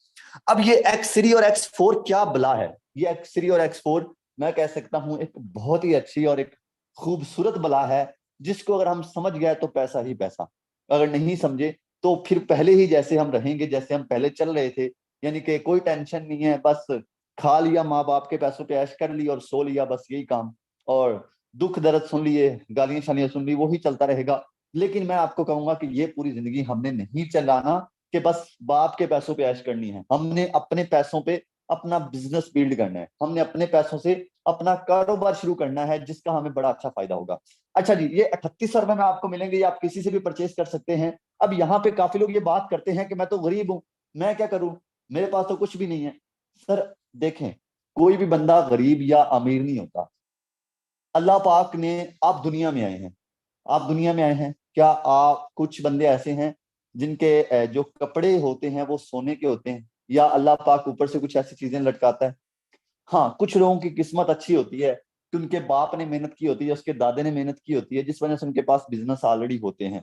अब ये X3 और X4 क्या बला है, ये X3 और X4 मैं कह सकता हूं एक बहुत ही अच्छी और एक खूबसूरत बला है, जिसको अगर हम समझ गए तो पैसा ही पैसा, अगर नहीं समझे तो फिर पहले ही जैसे हम रहेंगे जैसे हम पहले चल रहे थे। यानी कि कोई टेंशन नहीं है, बस खा लिया माँ बाप के पैसों पे, ऐश कर ली और सो लिया, बस यही काम। और दुख दर्द सुन लिए, गालियां शालियां सुन ली, वो ही चलता रहेगा। लेकिन मैं आपको कहूंगा कि ये पूरी जिंदगी हमने नहीं चलाना कि बस बाप के पैसों पे ऐश करनी है। हमने अपने पैसों पे अपना बिजनेस बिल्ड करना है, हमने अपने पैसों से अपना कारोबार शुरू करना है जिसका हमें बड़ा अच्छा फायदा होगा। अच्छा जी, ये 3800 रुपए में आपको मिलेंगे, ये आप किसी से भी परचेज कर सकते हैं। अब यहाँ पे काफी लोग ये बात करते हैं कि मैं तो गरीब हूं, मैं क्या करूं, मेरे पास तो कुछ भी नहीं है। सर देखें, कोई भी बंदा गरीब या अमीर नहीं होता। अल्लाह पाक ने, आप दुनिया में आए हैं, आप दुनिया में आए हैं, क्या आप, कुछ बंदे ऐसे हैं जिनके जो कपड़े होते हैं वो सोने के होते हैं, या अल्लाह पाक ऊपर से कुछ ऐसी चीजें लटकाता है। हाँ, कुछ लोगों की किस्मत अच्छी होती है कि उनके बाप ने मेहनत की होती है, उसके दादे ने मेहनत की होती है, जिस वजह से उनके पास बिजनेस ऑलरेडी होते हैं।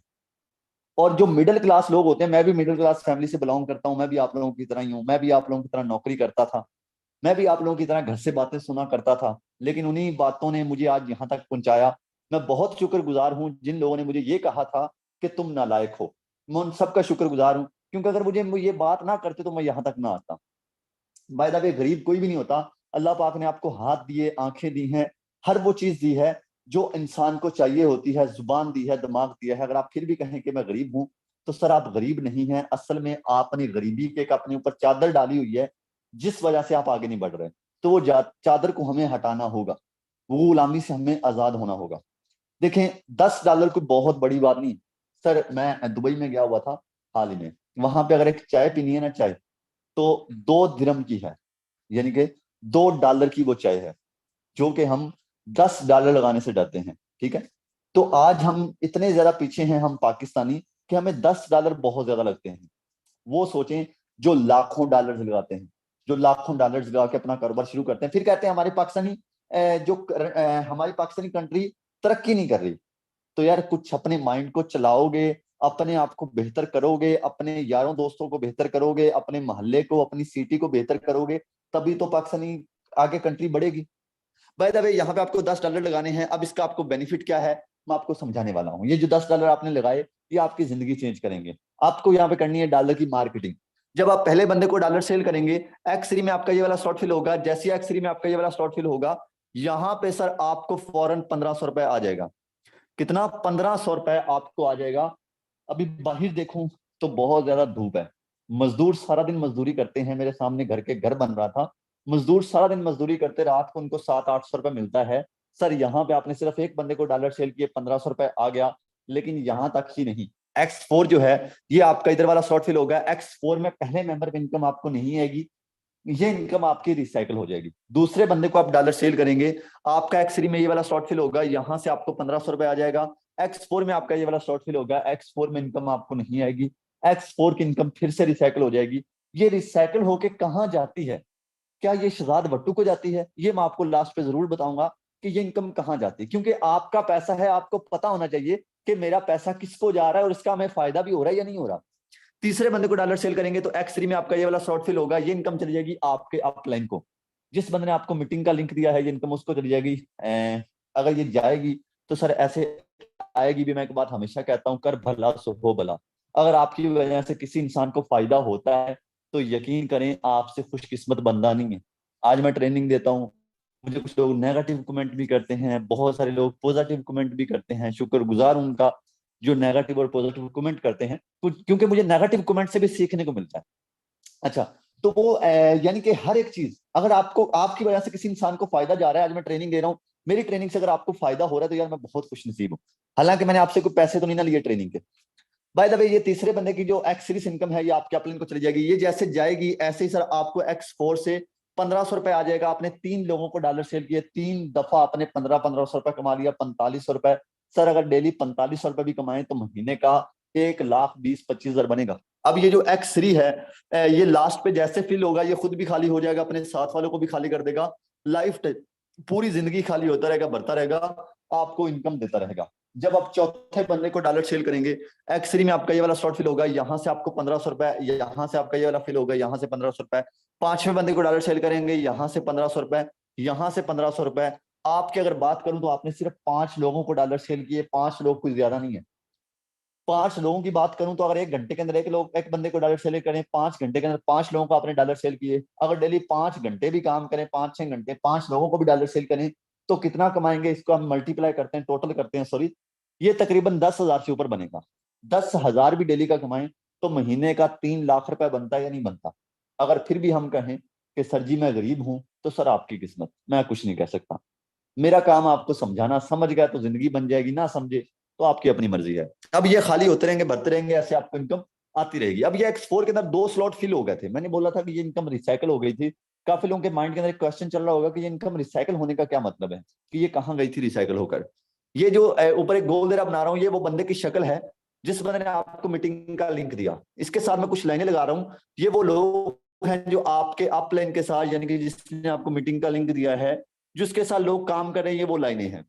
और जो मिडिल क्लास लोग होते हैं, मैं भी मिडिल क्लास फैमिली से बिलोंग करता हूँ, मैं भी आप लोगों की तरह ही हूँ, मैं भी आप लोगों की तरह नौकरी करता था, मैं भी आप लोगों की तरह घर से बातें सुना करता था, लेकिन उन्हीं बातों ने मुझे आज यहाँ तक पहुंचाया। मैं बहुत शुक्रगुजार हूँ जिन लोगों ने मुझे ये कहा था कि तुम नालायक हो, मैं उन सबका शुक्रगुजार हूँ, क्योंकि अगर मुझे ये बात ना करते तो मैं यहाँ तक ना आता। बाय द वे, गरीब कोई भी नहीं होता। अल्लाह पाक ने आपको हाथ दिए, आंखें दी हैं, हर वो चीज दी है जो इंसान को चाहिए होती है, जुबान दी है, दिमाग दिया है। अगर आप फिर भी कहें कि मैं गरीब हूं, तो सर आप गरीब नहीं हैं, असल में आपने गरीबी के अपने ऊपर चादर डाली हुई है जिस वजह से आप आगे नहीं बढ़ रहे। तो वो चादर को हमें हटाना होगा, वो गुलामी से हमें आजाद होना होगा। देखें, $10 कोई बहुत बड़ी बात नहीं। सर मैं दुबई में गया हुआ था हाल ही में, वहां पे अगर एक चाय पीनी है ना, चाय तो 2 दिरहम की है, यानी कि $2 की वो चाय है, जो कि हम $10 लगाने से डरते हैं। ठीक है, तो आज हम इतने ज्यादा पीछे हैं हम पाकिस्तानी कि हमें $10 बहुत ज्यादा लगते हैं। वो सोचें जो लाखों डॉलर्स लगाते हैं, जो लाखों डॉलर्स लगा के अपना कारोबार शुरू करते हैं, फिर कहते हैं हमारी पाकिस्तानी हमारी पाकिस्तानी कंट्री तरक्की नहीं कर रही। तो यार कुछ अपने माइंड को चलाओगे, अपने आप को बेहतर करोगे, अपने यारों दोस्तों को बेहतर करोगे, अपने मोहल्ले को, अपनी सिटी को बेहतर करोगे, तभी तो पाकिस्तानी आगे कंट्री बढ़ेगी। बाय द वे, यहाँ पे आपको $10 लगाने हैं। अब इसका आपको बेनिफिट क्या है, मैं आपको समझाने वाला हूँ। ये जो $10 आपने लगाए, ये आपकी जिंदगी चेंज करेंगे। आपको यहाँ पे करनी है डॉलर की मार्केटिंग। जब आप पहले बंदे को डॉलर सेल करेंगे, X3 में आपका ये वाला स्लॉट फिल होगा। जैसे ही X3 में आपका ये वाला स्लॉट फिल होगा, यहां पे सर आपको फौरन 1500 रुपए आ जाएगा। कितना? 1500 रुपए आपको आ जाएगा। अभी बाहर देखूं तो बहुत ज्यादा धूप है, मजदूर सारा दिन मजदूरी करते हैं। मेरे सामने घर के घर बन रहा था, मजदूर सारा दिन मजदूरी करते, रात को उनको 700-800 रुपए मिलता है। सर यहाँ पे आपने सिर्फ एक बंदे को डॉलर सेल किए, 1500 रुपए आ गया। लेकिन यहां तक ही नहीं, X4 जो है ये आपका इधर वाला स्लॉट फिल होगा। X4 में पहले मेंबर की इनकम आपको नहीं आएगी, ये इनकम आपकी रिसाइकल हो जाएगी। दूसरे बंदे को आप डॉलर सेल करेंगे, आपका X3 में ये वाला स्लॉट फिल होगा, यहां से आपको 1500 रुपए आ जाएगा। X4 में आपका ये वाला स्लॉट फिल होगा, X4 में इनकम आपको नहीं आएगी, X4 की इनकम फिर से रिसाइकल हो जाएगी। ये रिसाइकल होके कहां जाती है? क्या ये शहजाद भट्टू को जाती है? ये मैं आपको लास्ट पे जरूर बताऊंगा कि ये इनकम कहां जाती है, क्योंकि आपका पैसा है, आपको पता होना चाहिए कि मेरा पैसा किसको जा रहा है और इसका हमें फायदा भी हो रहा है या नहीं हो रहा। तीसरे बंदे को डॉलर सेल करेंगे तो X3 में आपका ये वाला स्लॉट फिल होगा, ये इनकम चली जाएगी आपके अपलाइन को। जिस बंदे ने आपको मीटिंग का लिंक दिया है, ये इनकम उसको चली जाएगी। अगर ये जाएगी तो सर ऐसे आएगी भी। मैं एक बात हमेशा कहता हूं, कर भला सो हो भला। अगर आपकी वजह से किसी इंसान को फायदा होता है तो यकीन करें आपसे खुशकिस्मत बंदा नहीं है। आज मैं ट्रेनिंग देता हूँ, मुझे कुछ लोग नेगेटिव कमेंट भी करते हैं, बहुत सारे लोग पॉजिटिव कमेंट भी करते हैं। शुक्रगुजार उनका जो नेगेटिव और पॉजिटिव कमेंट करते हैं, क्योंकि मुझे नेगेटिव कमेंट से भी सीखने को मिलता है। अच्छा, तो वो यानी कि हर एक चीज, अगर आपको आपकी वजह से किसी इंसान को फायदा जा रहा है, आज मैं ट्रेनिंग दे रहा हूँ, मेरी ट्रेनिंग से अगर आपको फायदा हो रहा है तो यार मैं बहुत खुश नसीब हूँ। हालांकि मैंने आपसे कोई पैसे तो नहीं ना लिए ट्रेनिंग के। बाय द वे, ये तीसरे बंदे की जो X सीरीज इनकम है ये आपके अपलाइन को चली जाएगी। ये जैसे जाएगी ऐसे ही सर आपको X4 से 1500 रुपए आ जाएगा। आपने 3 लोगों को डॉलर सेल किए, 3 दफा आपने 1500 रुपए कमा लिया, 4500 रुपए। सर अगर डेली 4500 रुपए भी कमाए तो महीने का 1,20,25,000 बनेगा। अब ये जो X3 है, ये लास्ट पे जैसे फिल होगा ये खुद भी खाली हो जाएगा, अपने साथ वालों को भी खाली कर देगा। लाइफ पूरी जिंदगी खाली होता रहेगा, बढ़ता रहेगा, आपको इनकम देता रहेगा। जब आप चौथे बंदे को डॉलर सेल करेंगे, X3 में आपका ये वाला स्लॉट फिल होगा, यहां से आपको 1500 रुपए, यहां से आपका ये वाला फिल होगा, यहां से 1500 रुपए। पांचवें बंदे को डॉलर सेल करेंगे, यहां से 1500 रुपए, यहां से 1500 रुपए। आपकी अगर बात करूं तो आपने सिर्फ 5 लोगों को डॉलर सेल किए, 5 लोग कुछ ज्यादा नहीं है। 5 लोगों की बात करूं तो अगर 1 घंटे के अंदर एक बंदे को डॉलर सेल करें, 5 घंटे के अंदर 5 लोगों को आपने डॉलर सेल किए। अगर डेली 5 घंटे भी काम करें, 5-6 घंटे, 5 लोगों को भी डॉलर सेल करें तो कितना कमाएंगे? इसको हम मल्टीप्लाई करते हैं, टोटल करते हैं, सॉरी, ये तकरीबन 10,000 से ऊपर बनेगा। 10,000 भी डेली का कमाएं तो महीने का 3 लाख रुपए बनता है या नहीं बनता? अगर फिर भी हम कहें कि सर जी मैं गरीब हूं, तो सर आपकी किस्मत, मैं कुछ नहीं कह सकता। मेरा काम आपको समझाना, समझ गया तो जिंदगी बन जाएगी, ना समझे तो आपकी अपनी मर्जी है। अब ये खाली होते रहेंगे, भरते रहेंगे, ऐसे आपको इनकम आती रहेगी। अब ये X4 के अंदर 2 स्लॉट फिल हो गए थे, मैंने बोला था कि ये इनकम रिसाइकल हो गई थी। काफी लोगों के माइंड के अंदर एक क्वेश्चन चल रहा होगा कि ये इनकम रिसाइकल होने का क्या मतलब है, कि ये कहाँ गई थी रिसाइकल होकर। ये जो ऊपर एक गोल बना रहा हूँ, ये वो बंदे की शक्ल है जिस बंदे ने आपको मीटिंग का लिंक दिया। इसके साथ मैं कुछ लाइनें लगा रहा हूँ, ये वो लोग हैं जो आपके अपलाइन के साथ, यानी कि जिसने आपको मीटिंग का लिंक दिया है, जिसके साथ लोग काम कर रहे हैं, ये वो लाइनें हैं।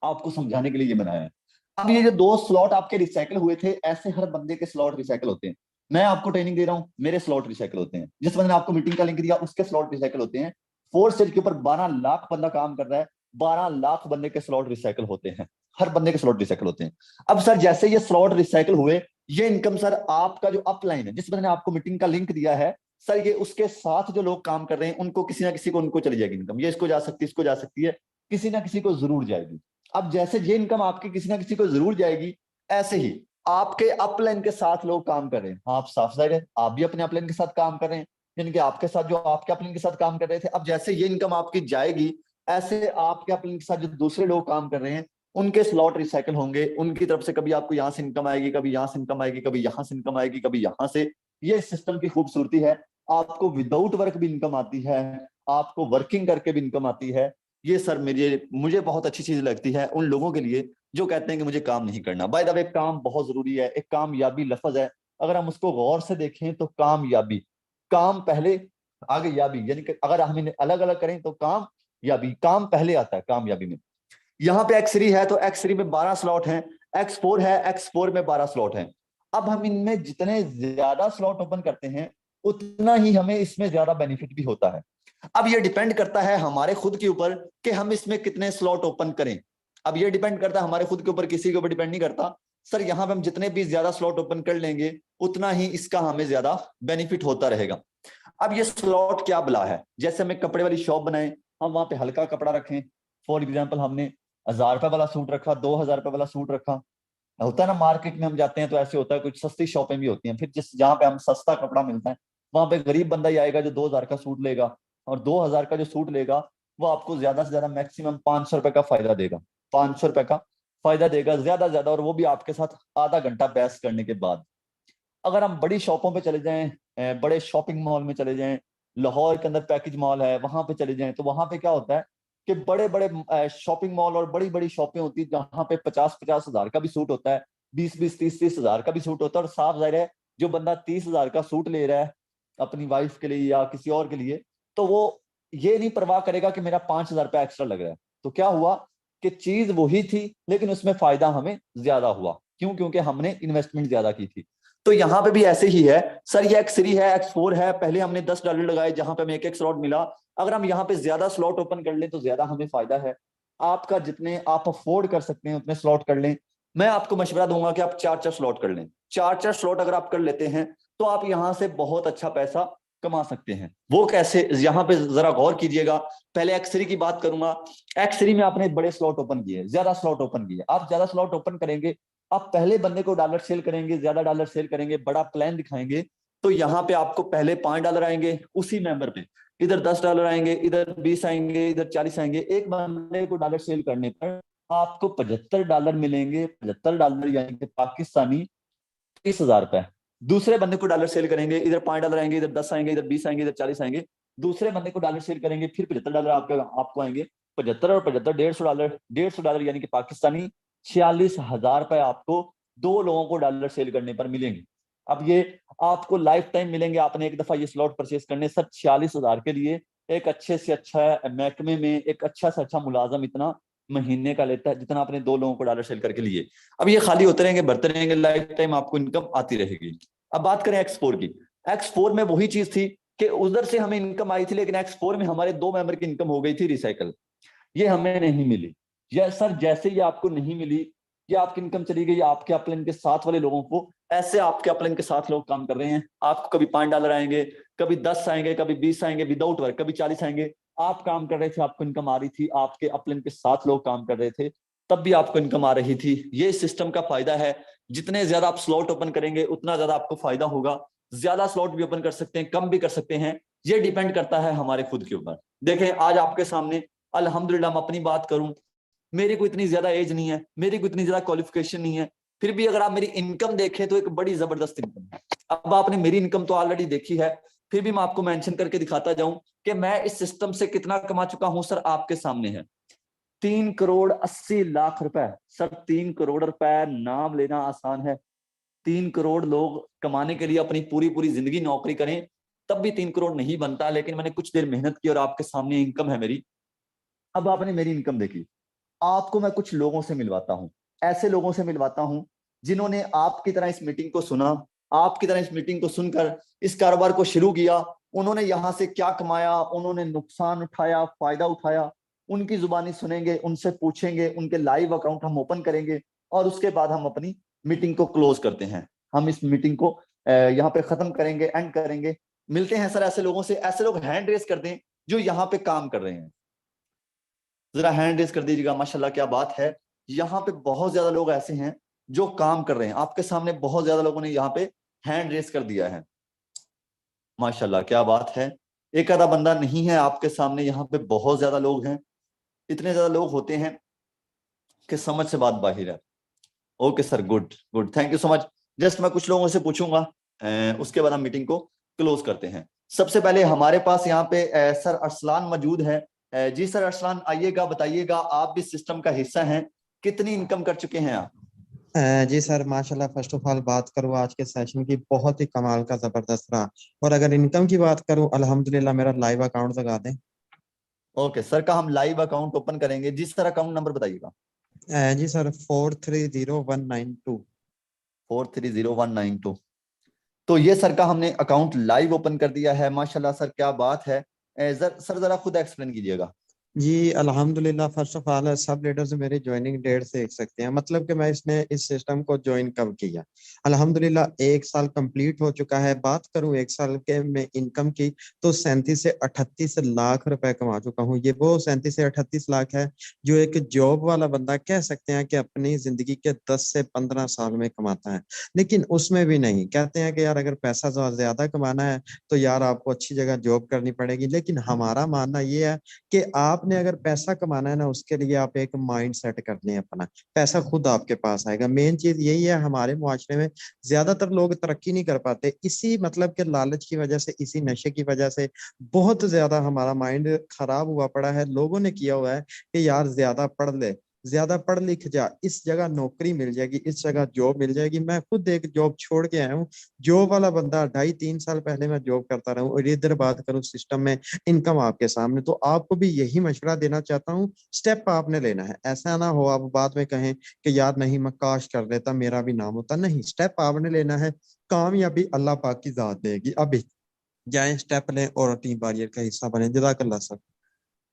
आपको समझाने के लिए ये बनाया है। अब ये जो 2 स्लॉट आपके रिसाइकल हुए थे, ऐसे हर बंदे के स्लॉट रिसाइकल होते हैं। मैं आपको ट्रेनिंग दे रहा हूं, मेरे स्लॉट रिसाइकल होते हैं। जिस बंदे ने आपको मीटिंग का लिंक दिया उसके स्लॉट रिसाइकल होते हैं। 4 सेट के ऊपर 12 लाख बंदा काम कर रहा है, 12 लाख बंदे के स्लॉट रिसाइकल होते हैं, हर बंदे के स्लॉट रिसाइकल होते हैं। अब सर जैसे ये स्लॉट रिसाइकल हुए, ये इनकम सर आपका जो अपलाइन है, जिस बंदे ने आपको मीटिंग का लिंक दिया है, सर ये उसके साथ जो लोग काम कर रहे हैं उनको किसी ना किसी को उनको चली जाएगी इनकम। ये इसको जा सकती है, इसको जा सकती है, किसी ना किसी को जरूर जाएगी। अब जैसे ये इनकम आपकी किसी ना किसी को जरूर जाएगी, ऐसे ही आपके अपलाइन के साथ लोग काम कर रहे हैं। आप साफ जाहिर है आप भी अपने अपलाइन के साथ काम कर रहे हैं, यानी कि आपके साथ जो आपके अपलाइन के साथ काम कर रहे थे, अब जैसे ये इनकम आपकी जाएगी, ऐसे आपके अपलाइन के साथ जो दूसरे लोग काम कर रहे हैं उनके स्लॉट रिसाइकल होंगे। उनकी तरफ से कभी आपको यहां से इनकम आएगी, कभी यहां से इनकम आएगी, कभी यहां से इनकम आएगी, कभी यहां से। ये सिस्टम की खूबसूरती है। आपको विदाउट वर्क भी इनकम आती है, आपको वर्किंग करके भी इनकम आती है। ये सर मुझे बहुत अच्छी चीज लगती है उन लोगों के लिए जो कहते हैं कि मुझे काम नहीं करना। बाय द वे, काम बहुत जरूरी है। एक कामयाबी लफ्ज है, अगर हम उसको गौर से देखें तो कामयाबी, काम पहले आगे याबी, यानी कि अगर हम इन्हें अलग अलग करें तो काम याबी, काम पहले आता है कामयाबी में। यहाँ पे X3 है तो X3 में 12 स्लॉट हैं, X4 है, X4 में 12 स्लॉट हैं। अब हम इनमें जितने ज्यादा स्लॉट ओपन करते हैं उतना ही हमें इसमें ज्यादा बेनिफिट भी होता है। अब ये डिपेंड करता है हमारे खुद के ऊपर कि हम इसमें कितने स्लॉट ओपन करें। अब ये डिपेंड करता है हमारे खुद के ऊपर, किसी के ऊपर डिपेंड नहीं करता। सर यहाँ पे हम जितने भी ज्यादा स्लॉट ओपन कर लेंगे उतना ही इसका हमें ज्यादा बेनिफिट होता रहेगा। अब ये स्लॉट क्या बला है, जैसे हमें कपड़े वाली शॉप बनाए, हम वहां पे हल्का कपड़ा रखें, फॉर एग्जाम्पल हमने 1000 रुपए वाला सूट रखा, 2000 रुपए वाला सूट रखा, होता है ना मार्केट में हम जाते हैं तो ऐसे होता है, कुछ सस्ती शॉपें भी होती हैं, फिर जिस जहाँ पे हम सस्ता कपड़ा मिलता है वहां पे गरीब बंदा ही आएगा जो 2000 का सूट लेगा, और 2000 का जो सूट लेगा वो आपको ज्यादा से ज्यादा मैक्सिमम 500 रुपए का फायदा देगा, 500 रुपए का फायदा देगा ज्यादा से ज्यादा, और वो भी आपके साथ आधा घंटा बहस करने के बाद। अगर हम बड़ी शॉपों पे चले जाएं, बड़े शॉपिंग मॉल में चले जाएं, लाहौर के अंदर पैकेज मॉल है वहां पे चले जाएं, तो वहां पे क्या होता है कि बड़े बड़े शॉपिंग मॉल और बड़ी बड़ी शॉपें होती है जहां पे 50-50 हजार का भी सूट होता है, 20-20 30-30 हजार का भी सूट होता है, और साफ जाहिर है जो बंदा 30 हजार का सूट ले रहा है अपनी वाइफ के लिए या किसी और के लिए, तो वो ये नहीं परवाह करेगा कि मेरा 5 हजार रुपया एक्स्ट्रा लग रहा है। तो क्या हुआ कि चीज वही थी लेकिन उसमें फायदा हमें ज्यादा हुआ, क्यों? क्योंकि हमने इन्वेस्टमेंट ज्यादा की थी। तो यहाँ पे भी ऐसे ही है सर, ये X3 है, X4 है, पहले हमने $10 लगाए जहां पे हमें एक स्लॉट मिला, अगर हम यहाँ पे ज्यादा स्लॉट ओपन कर लें तो ज्यादा हमें फायदा है। आपका जितने आप अफोर्ड कर सकते हैं उतने स्लॉट कर लें। मैं आपको मशवरा दूंगा कि आप 4-4 स्लॉट कर लें, 4-4 स्लॉट अगर आप कर लेते हैं तो आप यहाँ से बहुत अच्छा पैसा कमा सकते हैं। वो कैसे, यहाँ पे जरा गौर कीजिएगा। पहले X3 की बात करूंगा। X3 में आपने बड़े स्लॉट ओपन किए, ज्यादा स्लॉट ओपन किए, आप ज्यादा स्लॉट ओपन करेंगे, आप पहले बंदे को डॉलर सेल करेंगे, ज्यादा डॉलर सेल करेंगे, बड़ा प्लान दिखाएंगे, तो यहाँ पे आपको पहले $5 आएंगे उसी मेंबर पे, इधर $10 आएंगे, इधर 20 आएंगे, इधर 40 आएंगे। एक बंदे को डॉलर सेल करने पर आपको $75 मिलेंगे, $75 यानी कि पाकिस्तानी 30 हजार रुपए। दूसरे बंदे को डॉलर सेल करेंगे, इधर $5 आएंगे, इधर 10 आएंगे, इधर 20 आएंगे, इधर 40 आएंगे। दूसरे बंदे को डॉलर सेल करेंगे, फिर $75 आपको आएंगे, 75 और 75 $150, $150 यानी कि पाकिस्तानी 46 हजार रुपए आपको 2 लोगों को डॉलर सेल करने पर मिलेंगे। अब ये आपको लाइफ टाइम मिलेंगे, आपने एक दफा ये स्लॉट परचेज करने, सर 46 हजार के लिए एक अच्छे से अच्छा महकमे में एक अच्छा से अच्छा मुलाजम इतना महीने का लेता है जितना आपने 2 लोगों को डॉलर सेल करके लिए। अब ये खाली होते रहेंगे, बढ़ते रहेंगे, लाइफ टाइम आपको इनकम आती रहेगी। अब बात करें X4 की। X4 में वही चीज थी कि उधर से हमें इनकम आई थी, लेकिन X4 में हमारे 2 मेंबर की इनकम हो गई थी रिसाइकल, ये हमें नहीं मिली। या सर जैसे ही आपको नहीं मिली, ये आपकी इनकम चली गई आपके अपलाइन के साथ वाले लोगों को, ऐसे आपके अपलाइन के साथ लोग काम कर रहे हैं, आपको कभी $5 आएंगे, कभी 10 आएंगे, कभी 20 आएंगे विदाउट वर्क, कभी 40 आएंगे। आप काम कर रहे थे, आपको इनकम आ रही थी, आपके अपलाइन के साथ लोग काम कर रहे थे, तब भी आपको इनकम आ रही थी। ये सिस्टम का फायदा है, जितने ज्यादा आप स्लॉट ओपन करेंगे उतना ज्यादा आपको फायदा होगा। ज्यादा स्लॉट भी ओपन कर सकते हैं, कम भी कर सकते हैं, ये डिपेंड करता है हमारे खुद के ऊपर। देखें आज आपके सामने अल्हम्दुलिल्लाह, मैं अपनी बात करूं, मेरी कोई इतनी ज्यादा एज नहीं है, मेरी कोई इतनी ज्यादा क्वालिफिकेशन नहीं है, फिर भी अगर आप मेरी इनकम देखें तो एक बड़ी जबरदस्त इनकम है। अब आपने मेरी इनकम तो ऑलरेडी देखी है, फिर भी मैं आपको मेंशन करके दिखाता जाऊं कि मैं इस सिस्टम से कितना कमा चुका हूं। सर आपके सामने है 3 करोड़ 80 लाख रुपए। सर 3 करोड़ रुपए नाम लेना आसान है, 3 करोड़ लोग कमाने के लिए अपनी पूरी पूरी जिंदगी नौकरी करें तब भी 3 करोड़ नहीं बनता, लेकिन मैंने कुछ देर मेहनत की और आपके सामने इनकम है मेरी। अब आपने मेरी इनकम देखी, आपको मैं कुछ लोगों से मिलवाता हूं, ऐसे लोगों से मिलवाता हूं जिन्होंने आपकी तरह इस मीटिंग को सुना, आपकी तरह इस मीटिंग को सुनकर इस कारोबार को शुरू किया। उन्होंने यहां से क्या कमाया, उन्होंने नुकसान उठाया, फायदा उठाया, उनकी जुबानी सुनेंगे, उनसे पूछेंगे, उनके लाइव अकाउंट हम ओपन करेंगे, और उसके बाद हम अपनी मीटिंग को क्लोज करते हैं। हम इस मीटिंग को यहाँ पे खत्म करेंगे, एंड करेंगे। मिलते हैं सर ऐसे लोगों से। ऐसे लोग हैंड रेस कर दें जो यहाँ पे काम कर रहे हैं, जरा हैंड रेस कर दीजिएगा। माशाल्लाह क्या बात है, यहाँ पे बहुत ज्यादा लोग ऐसे हैं जो काम कर रहे हैं, आपके सामने बहुत ज्यादा लोगों ने यहाँ पे हैंड रेस कर दिया है। माशाल्लाह क्या बात है, एक आधा बंदा नहीं है आपके सामने, यहाँ पे बहुत ज्यादा लोग हैं। इतने ज्यादा लोग होते हैं कि समझ से बात बाहिर है। Okay sir, good good, thank you so much. Just मैं कुछ लोगों से पूछूंगा, उसके बाद हम मीटिंग को क्लोज करते हैं। सबसे पहले हमारे पास यहाँ पे सर अरसलान मौजूद है। जी सर अरसलान, आइएगा, बताइएगा, आप भी सिस्टम का हिस्सा हैं, कितनी इनकम कर चुके हैं आप? जी सर, माशाल्लाह। फर्स्ट ऑफ ऑल बात करूँ आज के सेशन की, बहुत ही कमाल का जबरदस्त रहा। और अगर इनकम की बात करूँ, अल्हम्दुलिल्लाह मेरा लाइव अकाउंट लगा दें। ओके सर का हम लाइव अकाउंट ओपन करेंगे। जिस सर अकाउंट नंबर बताइएगा। जी सर, 430192। 430192। तो ये सर का हमने अकाउंट लाइव ओपन कर दिया है। माशाल्लाह सर क्या बात है। सर जरा खुद एक्सप्लेन कीजिएगा। जी अल्हम्दुलिल्लाह, फर्स्ट ऑफ ऑल सब लीडर्स मेरी ज्वाइनिंग डेट से देख सकते हैं, मतलब कि मैं इसने इस सिस्टम को ज्वाइन कब किया। अल्हम्दुलिल्लाह 1 साल कंप्लीट हो चुका है। बात करूं 1 साल के में इनकम की, तो 37 से 38 लाख रुपए कमा चुका हूं। ये वो 37 से 38 लाख है जो एक जॉब वाला बंदा कह सकते हैं कि अपनी जिंदगी के 10 से 15 साल में कमाता है। लेकिन उसमें भी नहीं, कहते हैं कि यार अगर पैसा ज्यादा कमाना है तो यार आपको अच्छी जगह जॉब करनी पड़ेगी। लेकिन हमारा मानना ये है कि आपने अगर पैसा कमाना है ना, उसके लिए आप एक माइंड सेट कर लें अपना, पैसा खुद आपके पास आएगा। मेन चीज यही है, हमारे मुआशरे में ज्यादातर लोग तरक्की नहीं कर पाते इसी मतलब के लालच की वजह से, इसी नशे की वजह से। बहुत ज्यादा हमारा माइंड खराब हुआ पड़ा है। लोगों ने किया हुआ है कि यार ज्यादा पढ़ ले, ज्यादा पढ़ लिख जा, इस जगह नौकरी मिल जाएगी, इस जगह जॉब मिल जाएगी। मैं खुद एक जॉब छोड़ के आया हूँ, जॉब वाला बंदा 2.5-3 साल पहले मैं जॉब करता रहा हूँ। और इधर बात करूँ सिस्टम में, इनकम आपके सामने। तो आपको भी यही मशवरा देना चाहता हूँ, स्टेप आपने लेना है। ऐसा ना हो आप बाद में कहें कि यार नहीं मैं काश कर लेता, मेरा भी नाम होता। नहीं, स्टेप आपने लेना है। कामयाबी अल्लाह पाक की जात देगी। अभी जाएं, स्टेप लें और टीम वॉरियर का हिस्सा बने। जज़ाकल्लाह sir.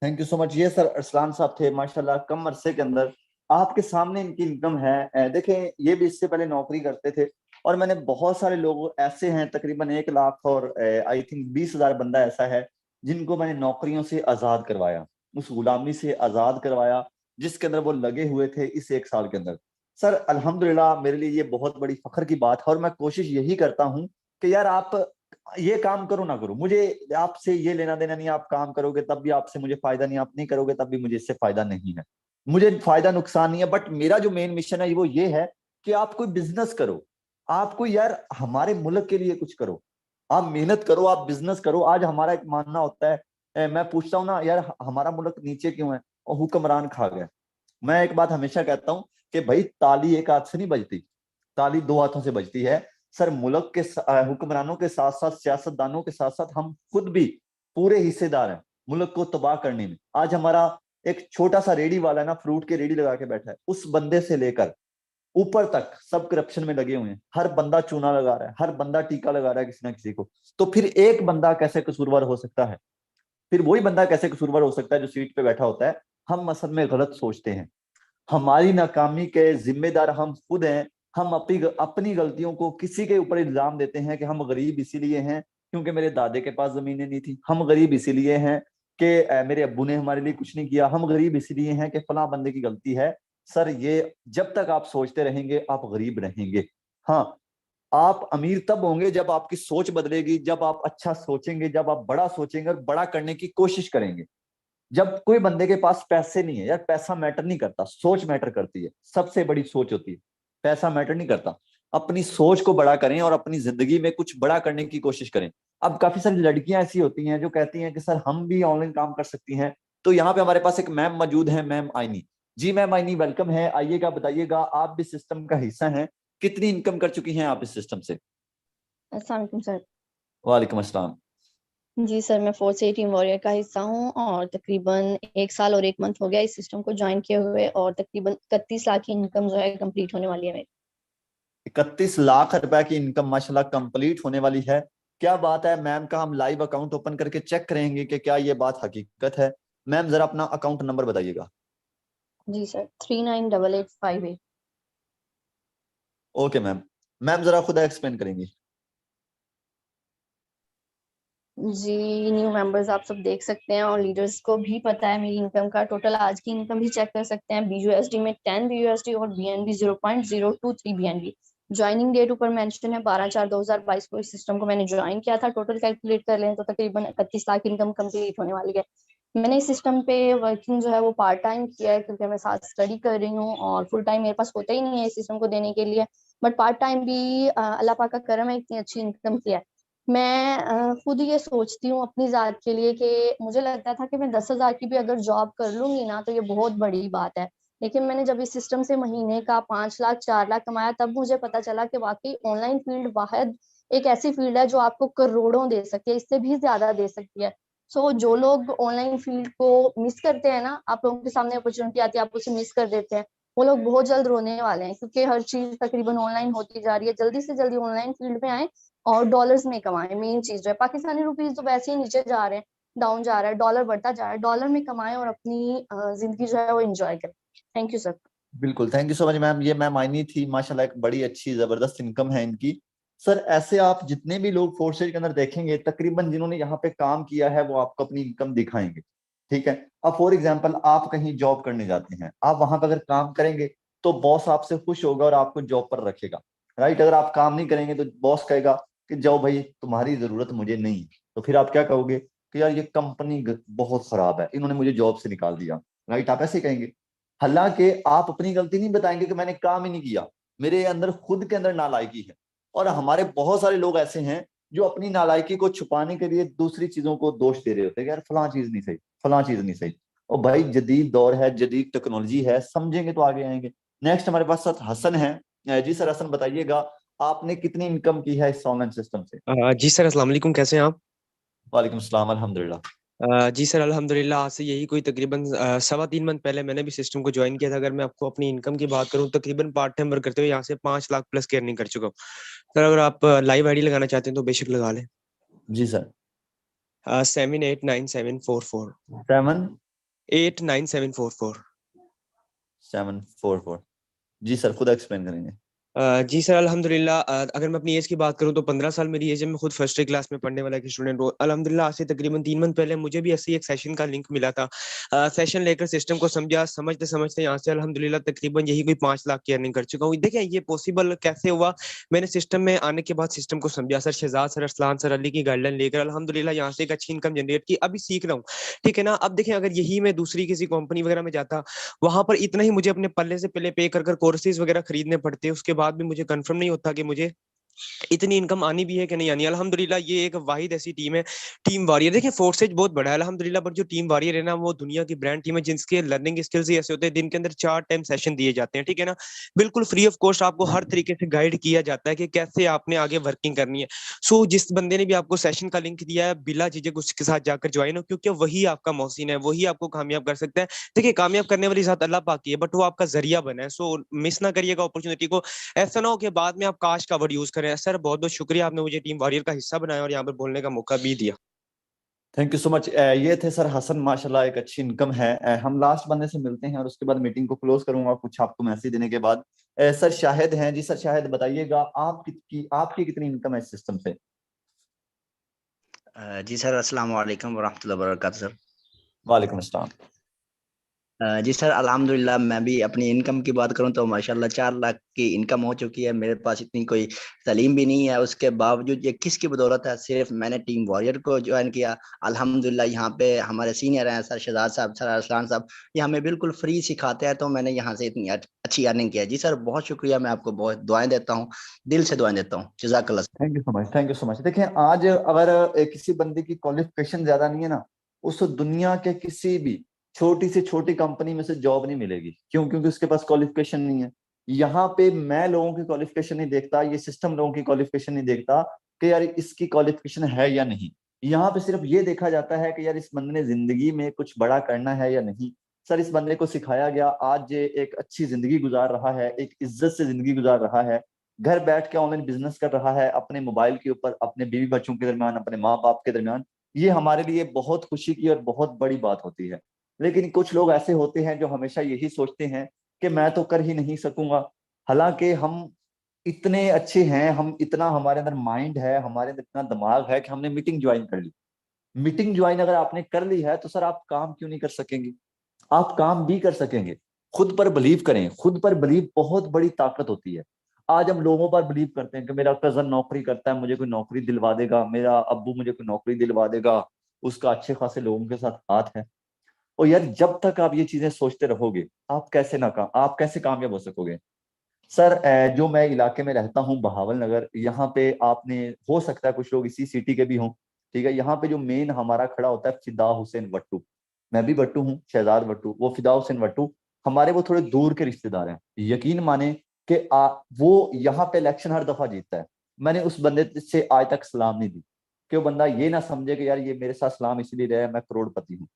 Thank you so much. ये सर अरसलान साहब थे, माशाल्लाह कम अरसे के अंदर आपके सामने इनकी इनकम है। देखें, ये भी इससे पहले नौकरी करते थे, और मैंने बहुत सारे लोग ऐसे हैं, तकरीबन 1 लाख और आई थिंक 20,000 बंदा ऐसा है जिनको मैंने नौकरियों से आजाद करवाया, उस गुलामी से आजाद करवाया जिसके अंदर वो लगे हुए थे इस 1 साल के अंदर। सर अल्हम्दुलिल्लाह, मेरे लिए ये बहुत बड़ी फख्र की बात है, और मैं कोशिश यही करता हूँ कि यार आप ये काम करो ना करो, मुझे आपसे ये लेना देना नहीं। आप काम करोगे तब भी आपसे मुझे फायदा नहीं, आप नहीं करोगे तब भी मुझे इससे फायदा नहीं है। मुझे फायदा नुकसान नहीं है, बट मेरा जो मेन मिशन है वो ये है कि आप कोई बिजनेस करो, आप कोई यार हमारे मुल्क के लिए कुछ करो, आप मेहनत करो, आप बिजनेस करो। आज हमारा एक मानना होता है, मैं पूछता हूँ ना यार हमारा मुल्क नीचे क्यों है, और हुक्मरान खा गए। मैं एक बात हमेशा कहता हूँ कि भाई ताली एक हाथ से नहीं बजती, ताली दो हाथों से बजती है। सर मुल्क के हुक्मरानों के साथ साथ, सियासतदानों के साथ साथ हम खुद भी पूरे हिस्सेदार हैं मुल्क को तबाह करने में। आज हमारा एक छोटा सा रेडी वाला है ना, फ्रूट के रेडी लगा के बैठा है, उस बंदे से लेकर ऊपर तक सब करप्शन में लगे हुए हैं। हर बंदा चूना लगा रहा है, हर बंदा टीका लगा रहा है किसी ना किसी को। तो फिर एक बंदा कैसे कसूरवार हो सकता है? फिर वही बंदा कैसे कसूरवार हो सकता है जो सीट पे बैठा होता है? हम असल में गलत सोचते हैं। हमारी नाकामी के जिम्मेदार हम खुद हैं। हम अपनी अपनी गलतियों को किसी के ऊपर इल्जाम देते हैं कि हम गरीब इसीलिए हैं क्योंकि मेरे दादे के पास जमीनें नहीं थी, हम गरीब इसीलिए हैं कि मेरे अब्बू ने हमारे लिए कुछ नहीं किया, हम गरीब इसीलिए हैं कि फलां बंदे की गलती है। सर ये जब तक आप सोचते रहेंगे आप गरीब रहेंगे। हाँ, आप अमीर तब होंगे जब आपकी सोच बदलेगी, जब आप अच्छा सोचेंगे, जब आप बड़ा सोचेंगे और बड़ा करने की कोशिश करेंगे। जब कोई बंदे के पास पैसे नहीं है, यार पैसा मैटर नहीं करता, सोच मैटर करती है, सबसे बड़ी सोच होती है। पैसा मैटर नहीं करता। अपनी सोच को बड़ा करें और अपनी जिंदगी में कुछ बड़ा करने की कोशिश करें। अब काफी सारी लड़कियां ऐसी होती हैं जो कहती हैं कि सर हम भी ऑनलाइन काम कर सकती हैं। तो यहाँ पे हमारे पास एक मैम मौजूद है, मैम आईनी। जी मैम आईनी, वेलकम है, आइएगा, बताइएगा आप भी सिस्टम का हिस्सा हैं, कितनी इनकम कर चुकी हैं आप इस सिस्टम से? अस्सलाम वालेकुम सर। वालेकुम अस्सलाम। जी सर, मैं फोर्स ए टीम वॉरियर का हिस्सा हूँ और तकरीबन 1 साल और 1 मंथ हो गया इस सिस्टम को ज्वाइन किए हुए, और तकरीबन 31 लाख की इनकम जो है कंप्लीट होने वाली है मेरी। 31 लाख रुपए की इनकम माशाल्लाह कंप्लीट होने वाली है। क्या बात है मैम का, हम लाइव अकाउंट ओपन करके चेक करेंगे कि क्या ये बात हकीकत है। मैम जरा अपना अकाउंट नंबर बताइएगा। जी सर, 398858। ओके मैम, मैम जरा खुद एक्सप्लेन करेंगी। जी, न्यू मेंबर्स आप सब देख सकते हैं और लीडर्स को भी पता है मेरी इनकम का। टोटल आज की इनकम भी चेक कर सकते हैं। BUSD में 10 BUSD और BNB 0.023 BNB। ज्वाइनिंग डेट ऊपर मेंशन है 12/4/2022 को इस सिस्टम को मैंने ज्वाइन किया था। टोटल कैलकुलेट कर लें तो तकरीबन 31 लाख इनकम कंप्लीट होने वाली है। मैंने इस सिस्टम पे वर्किंग जो है वो पार्ट टाइम किया है क्योंकि मैं साथ स्टडी कर रही हूँ और फुल टाइम मेरे पास होता ही नहीं है इस सिस्टम को देने के लिए। बट पार्ट टाइम भी अल्लाह पाक का करम है, इतनी अच्छी इनकम किया है। मैं खुद ये सोचती हूँ अपनी जात के लिए कि मुझे लगता था कि मैं 10,000 की भी अगर जॉब कर लूंगी ना तो ये बहुत बड़ी बात है। लेकिन मैंने जब इस सिस्टम से महीने का 5 लाख 4 लाख कमाया तब मुझे पता चला कि वाकई ऑनलाइन फील्ड वाहिद एक ऐसी फील्ड है जो आपको करोड़ों दे सकती है, इससे भी ज्यादा दे सकती है। सो जो लोग ऑनलाइन फील्ड को मिस करते हैं ना, आप लोगों के सामने अपॉर्चुनिटी आती है आप उसे मिस कर देते हैं, वो लोग बहुत जल्द रोने वाले हैं क्योंकि हर चीज तकरीबन ऑनलाइन होती जा रही है। जल्दी से जल्दी ऑनलाइन फील्ड में आए और डॉलर्स में कमाएं। मेन चीज जो है, पाकिस्तानी रुपीस तो वैसे ही नीचे जा रहे हैं, डाउन जा रहा है, डॉलर बढ़ता जा रहा है, डॉलर में कमाएं और अपनी जिंदगी जो है वो एंजॉय करें। Thank you sir. बिल्कुल, thank you so much ma'am. ये मैम आईनी थी, माशाल्लाह एक बड़ी अच्छी जबरदस्त इनकम है इनकी। सर ऐसे आप जितने भी लोग फोर्सेज के अंदर देखेंगे, तकरीबन जिन्होंने यहाँ पे काम किया है वो आपको अपनी इनकम दिखाएंगे। ठीक है, अब फॉर एग्जाम्पल आप कहीं जॉब करने जाते हैं, आप वहां पर अगर काम करेंगे तो बॉस आपसे खुश होगा और आपको जॉब पर रखेगा। राइट, अगर आप काम नहीं करेंगे तो बॉस कहेगा कि जाओ भाई, तुम्हारी जरूरत मुझे नहीं है। तो फिर आप क्या कहोगे कि यार ये कंपनी बहुत खराब है, इन्होंने मुझे जॉब से निकाल दिया। राइट, आप ऐसे ही कहेंगे। हालांकि आप अपनी गलती नहीं बताएंगे कि मैंने काम ही नहीं किया, मेरे अंदर खुद के अंदर नालायकी है। और हमारे बहुत सारे लोग ऐसे हैं जो अपनी नालायकी को छुपाने के लिए दूसरी चीजों को दोष दे रहे होते हैं कि यार फलां चीज नहीं सही, फलां चीज नहीं सही। और भाई जदीद दौर है, जदीद टेक्नोलॉजी है, समझेंगे तो आगे आएंगे। नेक्स्ट हमारे पास सर हसन है। जी सर हसन, बताइएगा आपने कितनी इनकम की है इस ऑनलाइन सिस्टम से? जी सर, अस्सलाम वालेकुम, कैसे हैं आप? वालेकुम सलाम, अल्हम्दुलिल्लाह। जी सर, अल्हम्दुलिल्लाह। आज से यही कोई तकरीबन 3.25 मंथ पहले मैंने भी सिस्टम को ज्वाइन किया था। अगर मैं आपको अपनी इनकम की बात करूं, तकरीबन पार्ट टाइम वर्क करते हुए यहाँ से 5 लाख प्लस की अर्निंग कर चुका हूँ। सर अगर आप लाइव आईडी लगाना चाहते हैं तो बेशक लगा लें। जी सर। 789744 7 89744। 744। जी सर, खुद एक्सप्लेन करेंगे। जी सर, अल्हम्दुलिल्लाह। अगर मैं अपनी एज की बात करूं तो 15 साल मेरी एज है। मैं खुद फर्स्ट क्लास में पढ़ने वाला एक स्टूडेंट हूं। अल्हम्दुलिल्लाह आज से तकरीबन 3 मंथ पहले मुझे भी ऐसे ही एक सेशन का लिंक मिला था। सेशन लेकर सिस्टम को समझा, समझते समझते यहाँ से अल्हम्दुलिल्लाह तकरीबन यही कोई 5 लाख की अर्निंग कर चुका हूँ। देखिए ये पॉसिबल कैसे हुआ, मैंने सिस्टम में आने के बाद सिस्टम को समझा। Sir Shahzad sir, Arsalan sir, Ali की गाइडलाइन लेकर अल्हम्दुलिल्लाह यहाँ से एक अच्छी इनकम जनरेट की, अभी सीख रहा हूँ। ठीक है ना। अब देखें, अगर यही मैं दूसरी किसी कंपनी वगैरह में जाता, वहां पर इतना ही मुझे अपने पल्ले से पहले पे कर कोर्सेज वगैरह खरीदने पड़ते, उसके बाद भी मुझे कंफर्म नहीं होता कि मुझे इतनी इनकम आनी भी है कि नहीं आनी। अल्हम्दुलिल्लाह ये एक वाहिद ऐसी टीम है, टीम वॉरियर। देखिए फोर्सेज बहुत बड़ा है अल्हम्दुलिल्लाह, पर जो टीम वॉरियर है ना, वो दुनिया की ब्रांड टीम है जिसके लर्निंग स्किल्स ही ऐसे होते हैं। दिन के अंदर 4 टाइम सेशन दिए जाते हैं। ठीक है ना, बिल्कुल फ्री ऑफ कॉस्ट आपको हर तरीके से गाइड किया जाता है कि कैसे आपने आगे वर्किंग करनी है। सो जिस बंदे ने भी आपको सेशन का लिंक दिया है, बिला झिझक उसके साथ जाकर ज्वाइन हो, क्योंकि वही आपका मोहसिन है, वही आपको कामयाब कर सकता है। देखिए कामयाब करने वाली जात अल्लाह पाक की है, बट वो आपका जरिया बना है। सो मिस ना करिएगा अपॉर्चुनिटी को। ऐसा ना हो कि बाद में आप काश का वर्ड यूज करें। सर बहुत बहुत शुक्रिया, आपने मुझे टीम वॉरियर का हिस्सा बनाया और यहाँ पर बोलने का मौका भी दिया। Thank you so much. ये थे सर हसन, माशाल्लाह एक अच्छी इनकम है। हम लास्ट बंदे से मिलते हैं और उसके बाद मीटिंग को क्लोज करूंगा कुछ आपको मैसेज देने के बाद। सर शाहिद हैं। जी सर शाहिद, बताइएगा आपकी कितनी इनकम है इस सिस्टम से? जी सर, अस्सलाम वालेकुम वरहमतुल्लाहि वबरकातुहू सर। वालेकुम अस्सलाम। जी सर, अल्हम्दुलिल्लाह मैं भी अपनी इनकम की बात करूं तो माशाल्लाह 4 लाख की इनकम हो चुकी है। मेरे पास इतनी कोई तालीम भी नहीं है, उसके बावजूद ये किसकी बदौलत है, सिर्फ मैंने टीम वॉरियर को ज्वाइन किया। अल्हम्दुलिल्लाह यहाँ पे हमारे सीनियर हैं सर शहजाद साहब, सर अरसलान साहब, ये हमें बिल्कुल फ्री सिखाते हैं, तो मैंने यहाँ से इतनी अच्छी अर्निंग की है। जी सर बहुत शुक्रिया, मैं आपको बहुत दुआएं देता हूँ, दिल से दुआएं देता हूँ। जज़ाकल्लाह। Thank you so much, thank you so much. देखिए आज अगर किसी बंदे की क्वालिफिकेशन ज्यादा नहीं है ना, उस दुनिया के किसी भी छोटी से छोटी कंपनी में से जॉब नहीं मिलेगी। क्यों? क्योंकि उसके पास क्वालिफिकेशन नहीं है। यहाँ पे मैं लोगों की क्वालिफिकेशन नहीं देखता, ये सिस्टम लोगों की क्वालिफिकेशन नहीं देखता कि यार इसकी क्वालिफिकेशन है या नहीं। यहाँ पे सिर्फ ये देखा जाता है कि यार इस बंदे ने जिंदगी में कुछ बड़ा करना है या नहीं। सर इस बंदे को सिखाया गया, आज ये एक अच्छी जिंदगी गुजार रहा है, एक इज्जत से जिंदगी गुजार रहा है, घर बैठ के ऑनलाइन बिजनेस कर रहा है, अपने मोबाइल के ऊपर, अपने बीवी बच्चों के दरमियान, अपने माँ बाप के दरमियान। ये हमारे लिए बहुत खुशी की और बहुत बड़ी बात होती है। लेकिन कुछ लोग ऐसे होते हैं जो हमेशा यही सोचते हैं कि मैं तो कर ही नहीं सकूंगा। हालांकि हम इतने अच्छे हैं, हम इतना, हमारे अंदर माइंड है, हमारे अंदर इतना दिमाग है कि हमने मीटिंग ज्वाइन कर ली। मीटिंग ज्वाइन अगर आपने कर ली है तो सर आप काम क्यों नहीं कर सकेंगे? आप काम भी कर सकेंगे। खुद पर बिलीव करें, खुद पर बिलीव बहुत बड़ी ताकत होती है। आज हम लोगों पर बिलीव करते हैं कि मेरा कजन नौकरी करता है, मुझे कोई नौकरी दिलवा देगा, मेरा अब्बू मुझे कोई नौकरी दिलवा देगा, उसका अच्छे खासे लोगों के साथ हाथ है। और यार जब तक आप ये चीजें सोचते रहोगे, आप कैसे कामयाब हो सकोगे? सर जो मैं इलाके में रहता हूँ बहावल नगर, यहाँ पे आपने, हो सकता है कुछ लोग इसी सिटी के भी हों। ठीक है, यहाँ पे जो मेन हमारा खड़ा होता है फिदा हुसैन वट्टू। मैं भी वट्टू हूँ, शहजाद वट्टू, वो फिदा हुसैन वट्टू, हमारे वो थोड़े दूर के रिश्तेदार हैं। यकीन माने कि वो यहाँ पे इलेक्शन हर दफा जीतता है। मैंने उस बंदे से आज तक सलाम नहीं दी कि वो बंदा ये ना समझे कि यार ये मेरे साथ सलाम इसलिए रहा है मैं करोड़पति हूँ।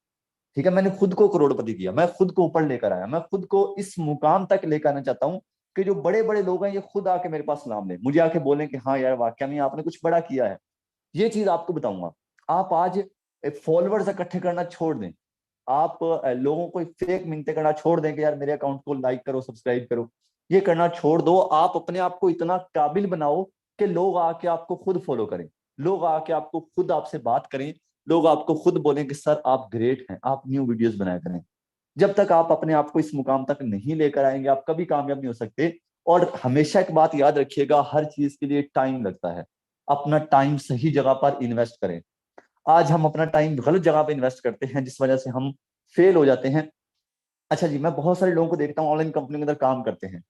ठीक है, मैंने खुद को करोड़पति किया, मैं खुद को ऊपर लेकर आया, मैं खुद को इस मुकाम तक लेकर आना चाहता हूँ कि जो बड़े बड़े लोग हैं ये खुद आके मेरे पास सलाम लें, मुझे आके बोलें कि हाँ यार वाकई में आपने कुछ बड़ा किया है। ये चीज आपको बताऊंगा। आप आज फॉलोअर्स इकट्ठे करना छोड़ दें, आप लोगों को फेक मिन्नतें करना छोड़ दें कि यार मेरे अकाउंट को लाइक करो, सब्सक्राइब करो, ये करना छोड़ दो। आप अपने आप को इतना काबिल बनाओ कि लोग आके आपको खुद फॉलो करें, लोग आके आपको खुद आपसे बात करें, लोग आपको खुद बोलें कि सर आप ग्रेट हैं, आप न्यू वीडियोस बनाया करें। जब तक आप अपने आप को इस मुकाम तक नहीं लेकर आएंगे, आप कभी कामयाब नहीं हो सकते। और हमेशा एक बात याद रखिएगा, हर चीज के लिए टाइम लगता है। अपना टाइम सही जगह पर इन्वेस्ट करें। आज हम अपना टाइम गलत जगह पे इन्वेस्ट करते हैं, जिस वजह से हम फेल हो जाते हैं। अच्छा जी, मैं बहुत सारे लोगों को देखता हूँ ऑनलाइन कंपनी के अंदर काम करते हैं।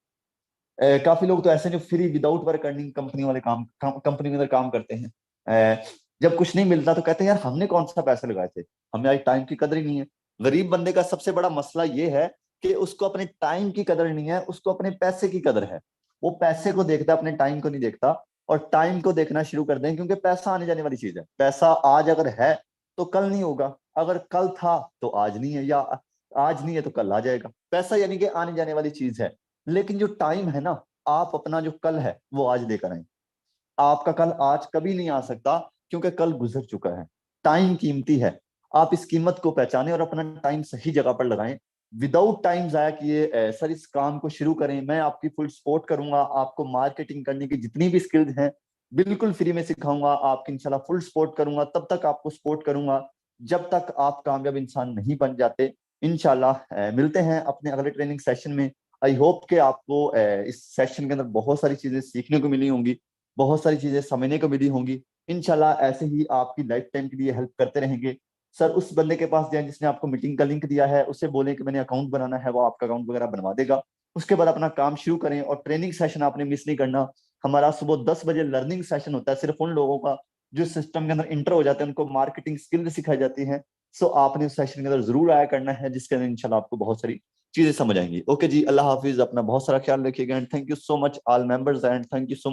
काफी लोग तो ऐसे जो free without work earning company वाले कंपनी के अंदर काम करते हैं। जब कुछ नहीं मिलता तो कहते हैं यार हमने कौन सा पैसे लगाए थे, हमें आज टाइम की कदर ही नहीं है। गरीब बंदे का सबसे बड़ा मसला ये है कि उसको अपने टाइम की कदर नहीं है, उसको अपने पैसे की कदर है। वो पैसे को देखता है, अपने टाइम को नहीं देखता। और टाइम को देखना शुरू कर दें, क्योंकि पैसा आने जाने वाली चीज है। पैसा आज अगर है तो कल नहीं होगा, अगर कल था तो आज नहीं है, या आज नहीं है तो कल आ जाएगा। पैसा यानी कि आने जाने वाली चीज है। लेकिन जो टाइम है ना, आप अपना जो कल है वो आज लेकर आए। आपका कल आज कभी नहीं आ सकता, क्योंकि कल गुजर चुका है। टाइम कीमती है, आप इस कीमत को पहचानें और अपना टाइम सही जगह पर लगाएं। विदाउट टाइम जाया किए सर इस काम को शुरू करें। मैं आपकी फुल सपोर्ट करूंगा, आपको मार्केटिंग करने की जितनी भी स्किल्स हैं बिल्कुल फ्री में सिखाऊंगा, आपकी इंशाल्लाह फुल सपोर्ट करूंगा। तब तक आपको सपोर्ट करूंगा जब तक आप कामयाब इंसान नहीं बन जाते। इंशाल्लाह मिलते हैं अपने अगले ट्रेनिंग सेशन में। आई होप कि आपको इस सेशन के अंदर बहुत सारी चीजें सीखने को मिली होंगी, बहुत सारी चीजें समझने को मिली होंगी। इंशाल्लाह ऐसे ही आपकी लाइफ टाइम के लिए हेल्प करते रहेंगे। सर उस बंदे के पास जाएं जिसने आपको मीटिंग का लिंक दिया है, उसे बोलें कि मैंने अकाउंट बनाना है, वो आपका अकाउंट वगैरह बनवा देगा। उसके बाद अपना काम शुरू करें। और ट्रेनिंग सेशन आपने मिस नहीं करना। हमारा सुबह 10 बजे लर्निंग सेशन होता है, सिर्फ उन लोगों का जो सिस्टम के अंदर इंटर हो जाते हैं, उनको मार्केटिंग स्किल सिखाई जाती है। सो आपने उस सेशन के अंदर जरूर आया करना है, जिसके अंदर इंशाल्लाह आपको बहुत सारी चीजें समझ आएंगी। ओके जी, अल्लाह हाफिज, अपना बहुत सारा ख्याल रखिएगा। And thank you so much all members, and thank you so much.